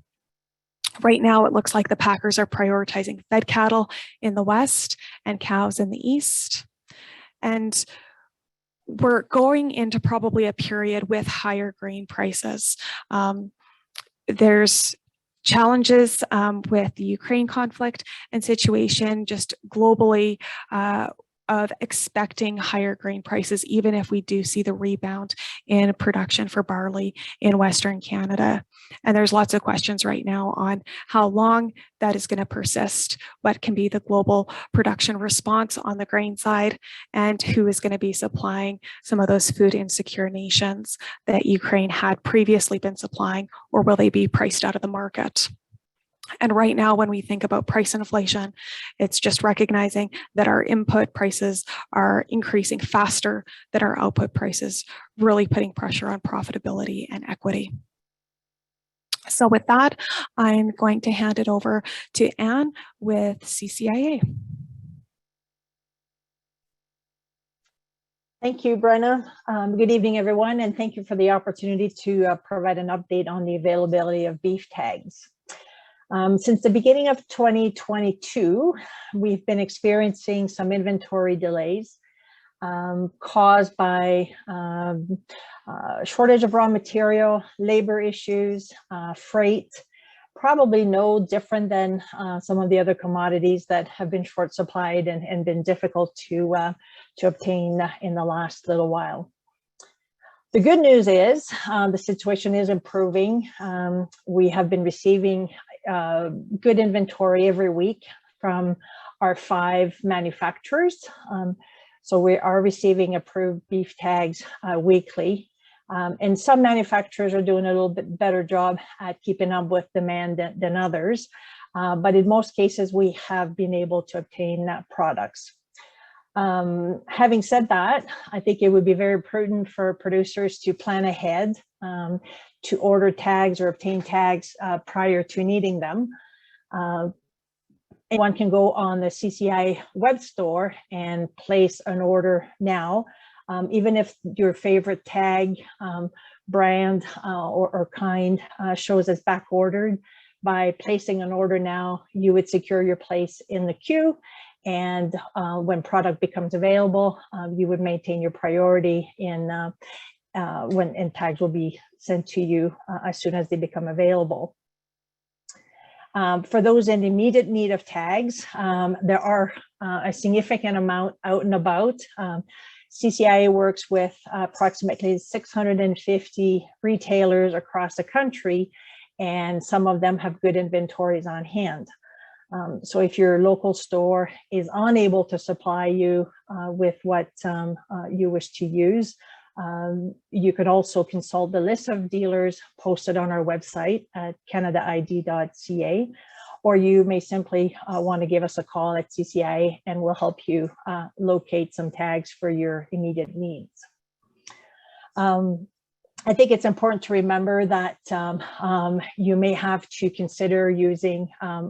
Right now, it looks like the packers are prioritizing fed cattle in the west and cows in the east. And we're going into probably a period with higher grain prices. There's challenges with the Ukraine conflict and situation just globally of expecting higher grain prices, even if we do see the rebound in production for barley in Western Canada. And there's lots of questions right now on how long that is going to persist, what can be the global production response on the grain side, and who is going to be supplying some of those food insecure nations that Ukraine had previously been supplying, or will they be priced out of the market? And right now, when we think about price inflation, it's just recognizing that our input prices are increasing faster than our output prices, really putting pressure on profitability and equity. So with that, I'm going to hand it over to Anne with CCIA. Thank you, Brenna. Good evening, everyone, and thank you for the opportunity to provide an update on the availability of beef tags. Since the beginning of 2022, we've been experiencing some inventory delays caused by shortage of raw material, labor issues, freight, probably no different than some of the other commodities that have been short supplied and been difficult to obtain in the last little while. The good news is the situation is improving. We have been receiving good inventory every week from our 5 manufacturers. So we are receiving approved beef tags weekly. And some manufacturers are doing a little bit better job at keeping up with demand than others. But in most cases, we have been able to obtain products. Having said that, I think it would be very prudent for producers to plan ahead to order tags or obtain tags prior to needing them. Anyone can go on the CCI web store and place an order now, even if your favorite tag, brand, or kind shows as back ordered. By placing an order now, you would secure your place in the queue, and when product becomes available, you would maintain your priority in when tags will be sent to you as soon as they become available. For those in immediate need of tags, there are a significant amount out and about. CCIA works with approximately 650 retailers across the country, and some of them have good inventories on hand. So if your local store is unable to supply you with what you wish to use, you could also consult the list of dealers posted on our website at canadaid.ca, or you may simply want to give us a call at CCI and we'll help you locate some tags for your immediate needs. I think it's important to remember that you may have to consider using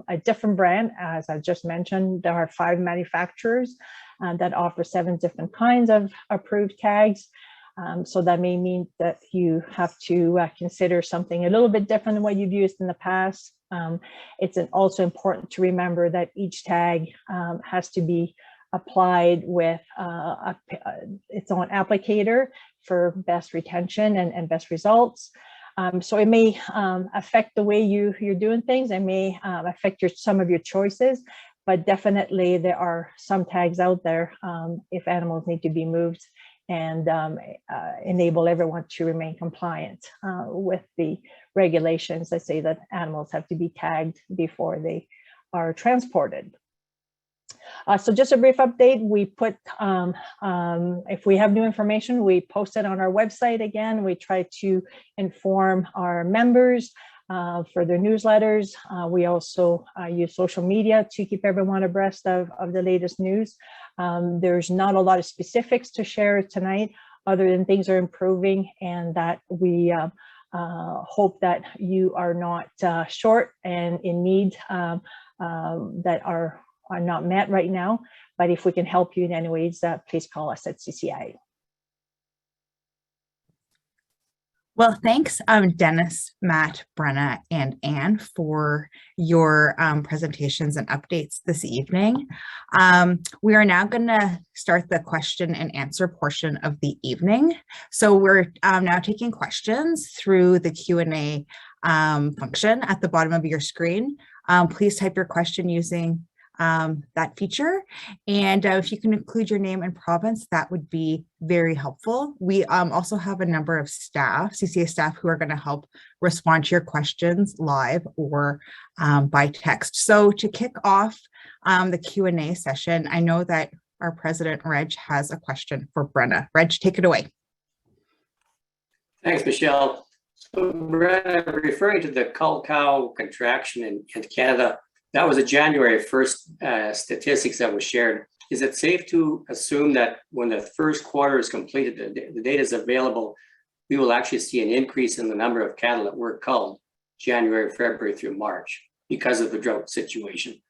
a different brand. As I just mentioned, there are 5 manufacturers that offer 7 different kinds of approved tags. So that may mean that you have to consider something a little bit different than what you've used in the past. It's also important to remember that each tag has to be applied with its own applicator for best retention and best results. So it may affect the way you're doing things. It may affect some of your choices, but definitely there are some tags out there if animals need to be moved, and enable everyone to remain compliant with the regulations that say that animals have to be tagged before they are transported. So just a brief update, we put, if we have new information, we post it on our website again. We try to inform our members for their newsletters. We also use social media to keep everyone abreast of the latest news. There's not a lot of specifics to share tonight, other than things are improving, and that we hope that you are not short and in need that are not met right now. But if we can help you in any ways, please call us at CCI. Well, thanks, Dennis, Matt, Brenna, and Anne for your presentations and updates this evening. We are now going to start the question and answer portion of the evening. So we're now taking questions through the Q&A function at the bottom of your screen. Please type your question using that feature. And if you can include your name and province, that would be very helpful. We also have a number of staff, CCA staff, who are going to help respond to your questions live or by text. So to kick off the Q&A session, I know that our president, Reg, has a question for Brenna. Reg, take it away. Thanks, Michelle. So, Brenna, referring to the cull cow contraction in Canada, that was a January 1st statistics that was shared. Is it safe to assume that when the first quarter is completed, the data is available, we will actually see an increase in the number of cattle that were culled January, February through March because of the drought situation?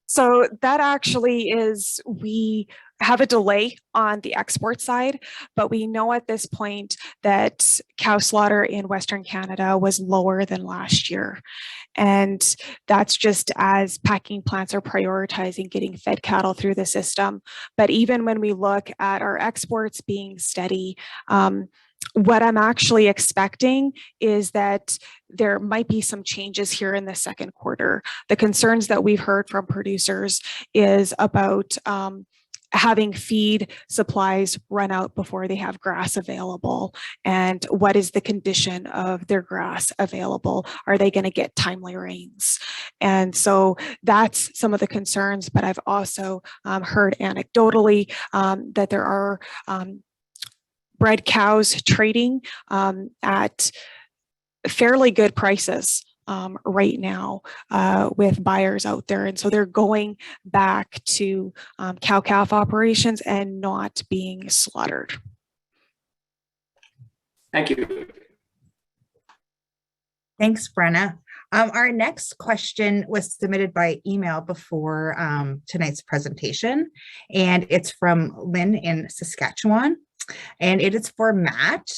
So that actually is, we have a delay on the export side, but we know at this point that cow slaughter in Western Canada was lower than last year. And that's just as packing plants are prioritizing getting fed cattle through the system. But even when we look at our exports being steady, what I'm actually expecting is that there might be some changes here in the second quarter. The concerns that we've heard from producers is about having feed supplies run out before they have grass available. And what is the condition of their grass available? Are they going to get timely rains? And so that's some of the concerns, but I've also heard anecdotally that there are bred cows trading at fairly good prices right now with buyers out there. And so they're going back to cow-calf operations and not being slaughtered. Thank you. Thanks, Brenna. Our next question was submitted by email before tonight's presentation, and it's from Lynn in Saskatchewan. And it is for Matt.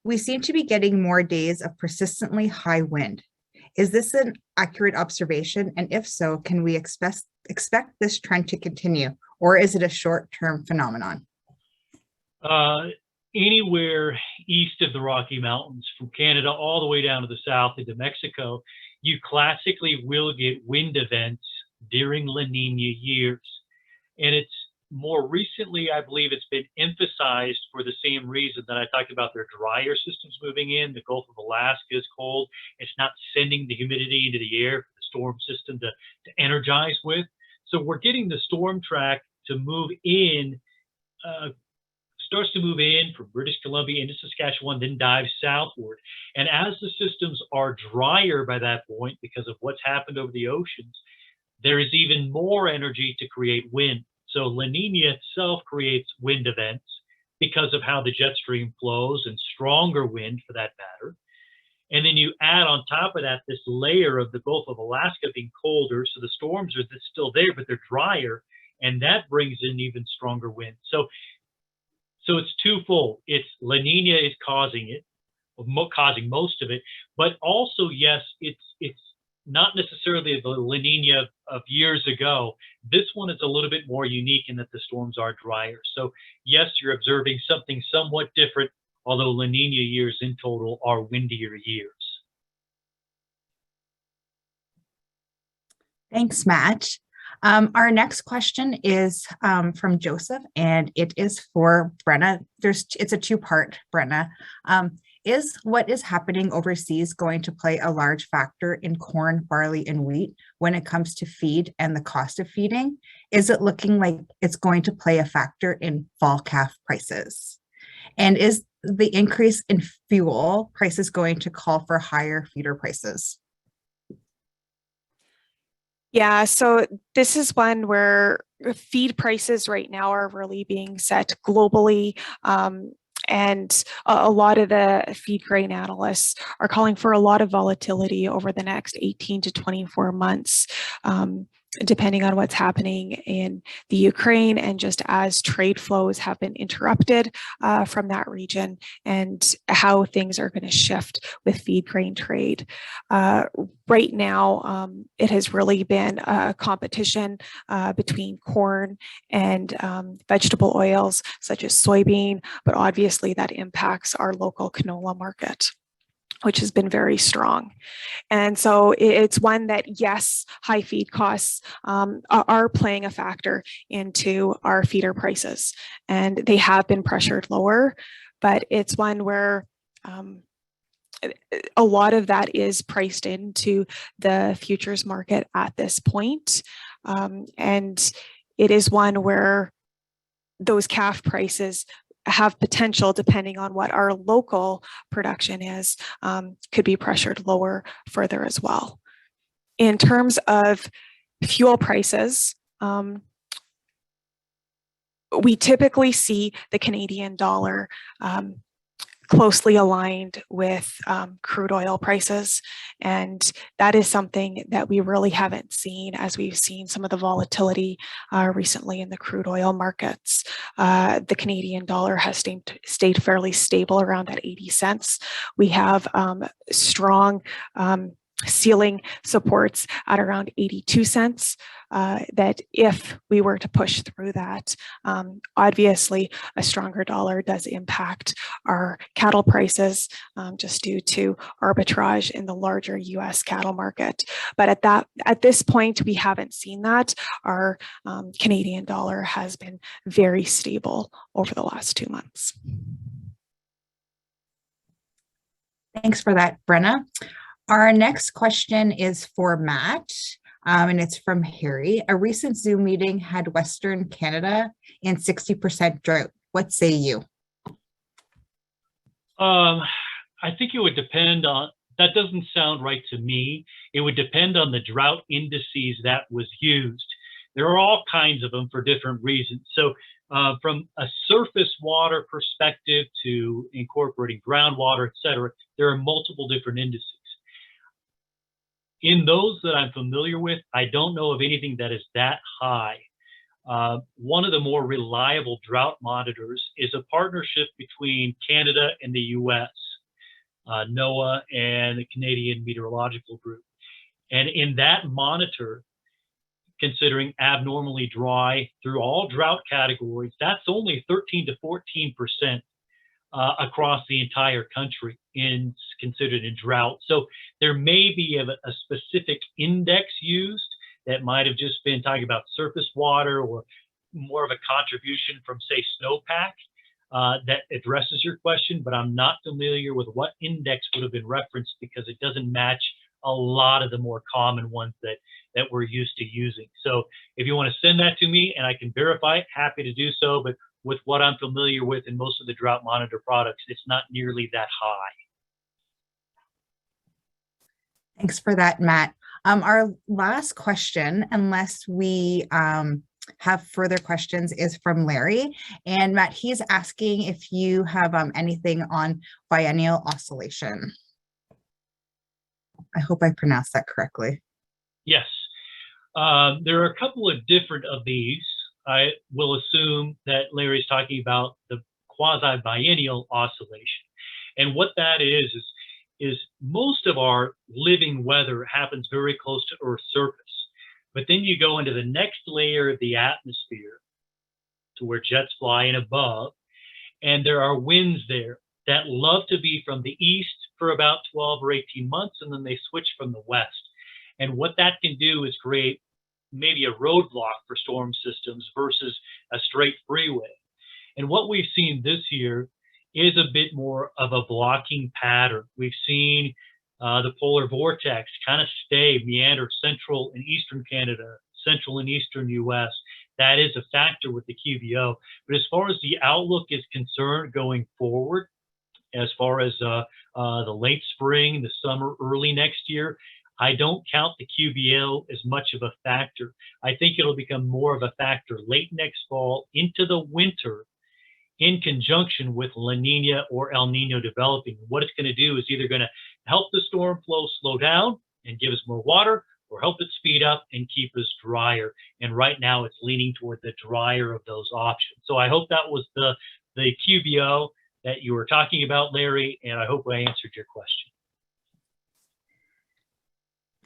We seem to be getting more days of persistently high wind. Is this an accurate observation? And if so, can we expect this trend to continue, or is it a short-term phenomenon? Anywhere east of the Rocky Mountains, from Canada all the way down to the south into Mexico, you classically will get wind events during La Nina years. And it's more recently, I believe it's been emphasized for the same reason that I talked about their drier systems moving in. The Gulf of Alaska is cold. It's not sending the humidity into the air for the storm system to energize with. So we're getting the storm track to move in, starts to move in from British Columbia into Saskatchewan, then dives southward. And as the systems are drier by that point, because of what's happened over the oceans, there is even more energy to create wind. So La Nina itself creates wind events because of how the jet stream flows and stronger wind for that matter. And then you add on top of that this layer of the Gulf of Alaska being colder. So the storms are still there, but they're drier. And that brings in even stronger wind. So it's twofold. It's La Nina is causing it, causing most of it. But also, yes, it's not necessarily the La Nina of years ago. This one is a little bit more unique in that the storms are drier. So yes, you're observing something somewhat different, although La Nina years in total are windier years. Thanks, Matt. Our next question is from Joseph, and it is for Brenna. It's a two-part, Brenna. Is what is happening overseas going to play a large factor in corn, barley, and wheat when it comes to feed and the cost of feeding? Is it looking like it's going to play a factor in fall calf prices? And is the increase in fuel prices going to call for higher feeder prices? Yeah, so this is one where feed prices right now are really being set globally. And a lot of the feed grain analysts are calling for a lot of volatility over the next 18 to 24 months, depending on what's happening in the Ukraine and just as trade flows have been interrupted from that region and how things are going to shift with feed grain trade. Right now, it has really been a competition between corn and vegetable oils such as soybean, but obviously that impacts our local canola market. which has been very strong. And so it's one that, yes, high feed costs are playing a factor into our feeder prices, and they have been pressured lower, but it's one where a lot of that is priced into the futures market at this point. And it is one where those calf prices have potential, depending on what our local production is, could be pressured lower further as well. In terms of fuel prices, we typically see the Canadian dollar closely aligned with crude oil prices. And that is something that we really haven't seen, as we've seen some of the volatility recently in the crude oil markets. The Canadian dollar has stayed fairly stable around that 80 cents. We have strong ceiling supports at around 82 cents, that if we were to push through that, obviously a stronger dollar does impact our cattle prices, just due to arbitrage in the larger US cattle market. But at this point, we haven't seen that. Our Canadian dollar has been very stable over the last 2 months. Thanks for that, Brenna. Our next question is for Matt, and it's from Harry. A recent Zoom meeting had Western Canada in 60% drought. What say you? I think it would depend on, that doesn't sound right to me. It would depend on the drought indices that was used. There are all kinds of them for different reasons. So from a surface water perspective to incorporating groundwater, et cetera, there are multiple different indices. In those that I'm familiar with, I don't know of anything that is that high. One of the more reliable drought monitors is a partnership between Canada and the US, NOAA and the Canadian Meteorological Group. And in that monitor, considering abnormally dry through all drought categories, that's only 13 to 14% across the entire country considered in drought. So there may be a specific index used that might have just been talking about surface water, or more of a contribution from, say, snowpack that addresses your question, but I'm not familiar with what index would have been referenced, because it doesn't match a lot of the more common ones that we're used to using. So if you want to send that to me and I can verify it, happy to do so. But with what I'm familiar with in most of the drought monitor products, it's not nearly that high. Thanks for that, Matt. Our last question, unless we have further questions, is from Larry. And Matt, he's asking if you have anything on biennial oscillation. I hope I pronounced that correctly. Yes. There are a couple of different of these. I will assume that Larry's talking about the quasi-biennial oscillation. And what that is most of our living weather happens very close to Earth's surface. But then you go into the next layer of the atmosphere, to where jets fly in above, and there are winds there that love to be from the east for about 12 or 18 months, and then they switch from the west. And what that can do is create maybe a roadblock for storm systems versus a straight freeway. And what we've seen this year is a bit more of a blocking pattern. We've seen the polar vortex kind of meander central and eastern Canada, central and eastern US. That is a factor with the QBO. But as far as the outlook is concerned going forward, as far as the late spring, the summer, early next year, I don't count the QBO as much of a factor. I think it'll become more of a factor late next fall into the winter, in conjunction with La Nina or El Nino developing. What it's going to do is either going to help the storm flow slow down and give us more water, or help it speed up and keep us drier. And right now it's leaning toward the drier of those options. So I hope that was the QBO that you were talking about, Larry, and I hope I answered your question.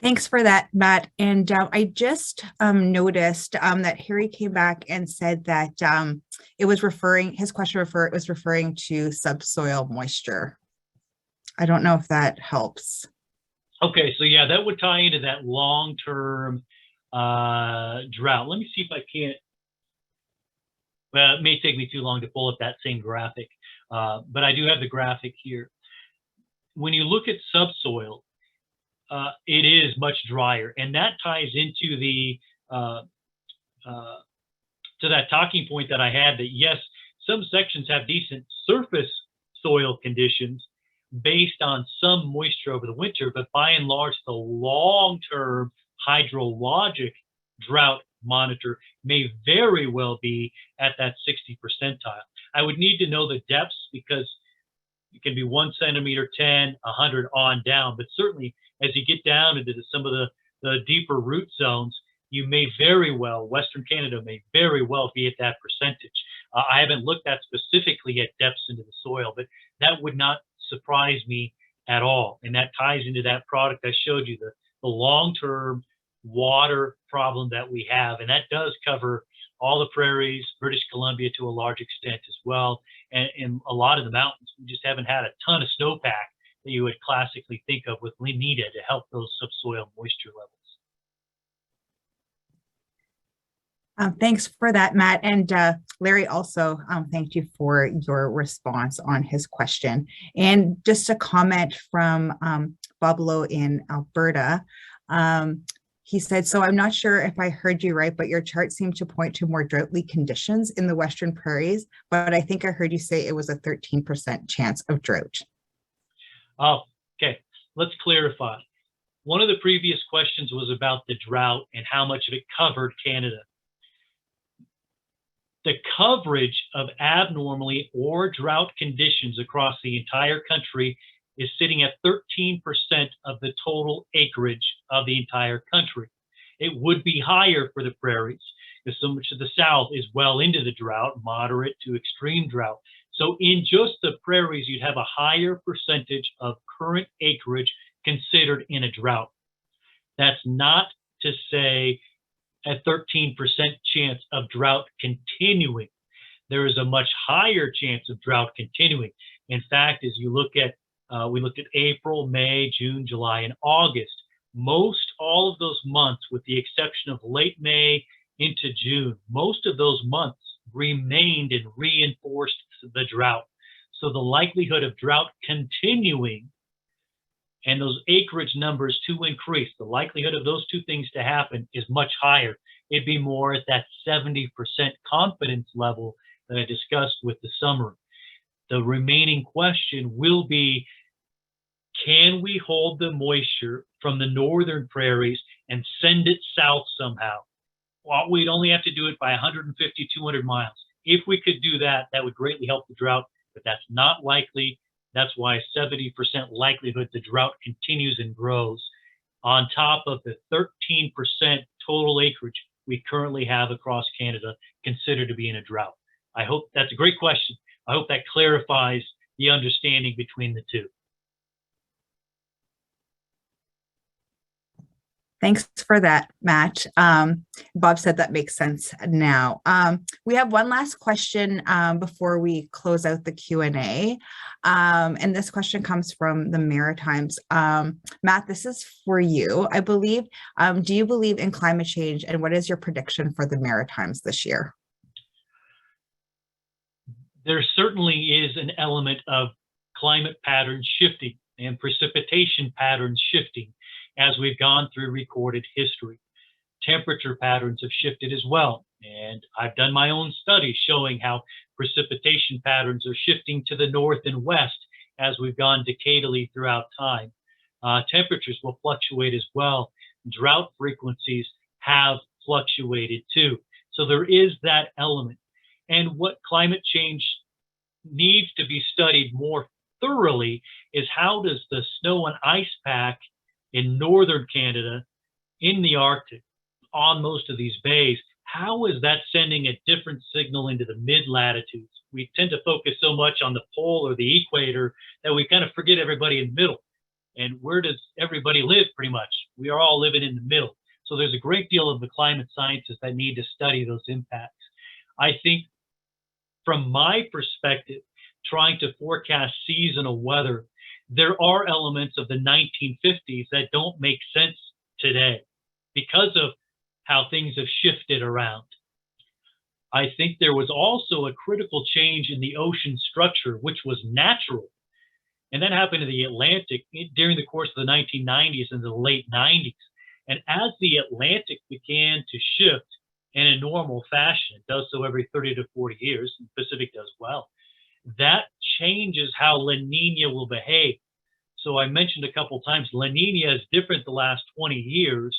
Thanks for that, Matt. And I just noticed that Harry came back and said that it was referring, his question was referring to subsoil moisture. I don't know if that helps. Okay, so yeah, that would tie into that long-term drought. Let me see if I can't. Well, it may take me too long to pull up that same graphic, but I do have the graphic here. When you look at subsoil, it is much drier, and that ties into the to that talking point that I had, that yes, some sections have decent surface soil conditions based on some moisture over the winter, but by and large, the long-term hydrologic drought monitor may very well be at that 60 percentile. I would need to know the depths, because it can be 1 centimeter, 10, 100 on down, but certainly as you get down into some of the deeper root zones, you may very well, Western Canada may very well be at that percentage. I haven't looked at specifically at depths into the soil, but that would not surprise me at all. And that ties into that product I showed you, the long-term water problem that we have. And that does cover all the prairies, British Columbia to a large extent as well, and a lot of the mountains. We just haven't had a ton of snowpack that you would classically think of with La Nina to help those subsoil moisture levels. Thanks for that, Matt. And Larry also thanked you for your response on his question. And just a comment from Bob Lowe in Alberta. He said, so I'm not sure if I heard you right, but your chart seemed to point to more droughtly conditions in the Western prairies, but I think I heard you say it was a 13% chance of drought. Oh, okay. Let's clarify. One of the previous questions was about the drought and how much of it covered Canada. The coverage of abnormally or drought conditions across the entire country is sitting at 13% of the total acreage of the entire country. It would be higher for the prairies, because so much of the South is well into the drought, moderate to extreme drought. So in just the prairies, you'd have a higher percentage of current acreage considered in a drought. That's not to say a 13% chance of drought continuing. There is a much higher chance of drought continuing. In fact, as you look at, we looked at April, May, June, July, and August. Most all of those months, with the exception of late May into June, most of those months remained and reinforced the drought. So the likelihood of drought continuing and those acreage numbers to increase, the likelihood of those two things to happen is much higher. It'd be more at that 70% confidence level that I discussed with the summary. The remaining question will be, can we hold the moisture from the northern prairies and send it south somehow? Well, we'd only have to do it by 150, 200 miles. If we could do that, that would greatly help the drought, but that's not likely. That's why 70% likelihood the drought continues and grows on top of the 13% total acreage we currently have across Canada considered to be in a drought. I hope that's a great question. I hope that clarifies the understanding between the two. Thanks for that, Matt. Bob said that makes sense now. We have one last question before we close out the Q&A. And this question comes from the Maritimes. Matt, this is for you, I believe. Do you believe in climate change, and what is your prediction for the Maritimes this year? There certainly is an element of climate patterns shifting and precipitation patterns shifting as we've gone through recorded history. Temperature patterns have shifted as well. And I've done my own studies showing how precipitation patterns are shifting to the north and west as we've gone decadally throughout time. Temperatures will fluctuate as well. Drought frequencies have fluctuated too. So there is that element. And what climate change needs to be studied more thoroughly is, how does the snow and ice pack in northern Canada, in the Arctic, on most of these bays, how is that sending a different signal into the mid-latitudes? We tend to focus so much on the pole or the equator that we kind of forget everybody in the middle. And where does everybody live, pretty much? We are all living in the middle. So there's a great deal of the climate scientists that need to study those impacts. I think from my perspective, trying to forecast seasonal weather, there are elements of the 1950s that don't make sense today because of how things have shifted around. I think there was also a critical change in the ocean structure, which was natural. And that happened in the Atlantic during the course of the 1990s and the late 90s. And as the Atlantic began to shift in a normal fashion, it does so every 30 to 40 years, and the Pacific does well, that changes how La Nina will behave. So I mentioned a couple of times, La Nina is different the last 20 years.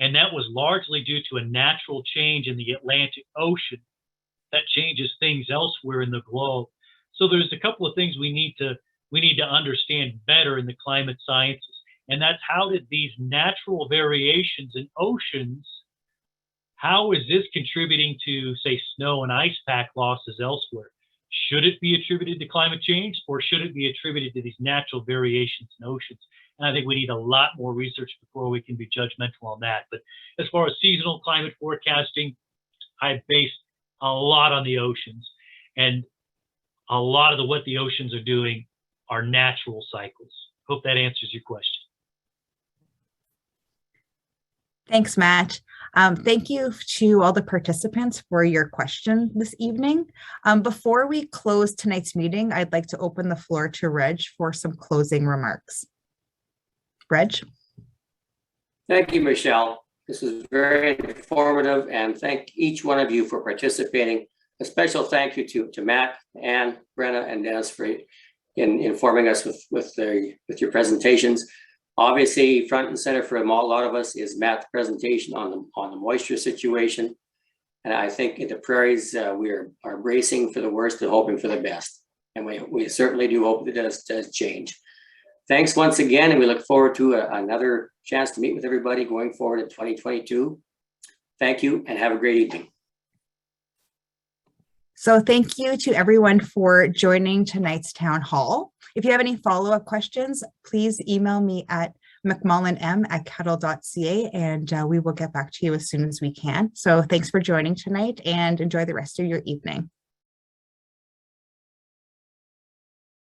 And that was largely due to a natural change in the Atlantic Ocean that changes things elsewhere in the globe. So there's a couple of things we need to understand better in the climate sciences. And that's, how did these natural variations in oceans, how is this contributing to, say, snow and ice pack losses elsewhere? Should it be attributed to climate change, or should it be attributed to these natural variations in oceans? And I think we need a lot more research before we can be judgmental on that. But as far as seasonal climate forecasting, I base a lot on the oceans. And a lot of what the oceans are doing are natural cycles. Hope that answers your question. Thanks, Matt. Thank you to all the participants for your question this evening. Before we close tonight's meeting, I'd like to open the floor to Reg for some closing remarks. Reg? Thank you, Michelle. This is very informative, and thank each one of you for participating. A special thank you to Matt, Ann, Brenna, and Dennis for informing us with your presentations. Obviously, front and center for a lot of us is Matt's presentation on the moisture situation. And I think in the prairies, we are bracing for the worst and hoping for the best. And we certainly do hope that it does change. Thanks once again, and we look forward to another chance to meet with everybody going forward in 2022. Thank you, and have a great evening. So thank you to everyone for joining tonight's town hall. If you have any follow-up questions, please email me at mcmullinm@kettle.ca, and we will get back to you as soon as we can. So thanks for joining tonight, and enjoy the rest of your evening.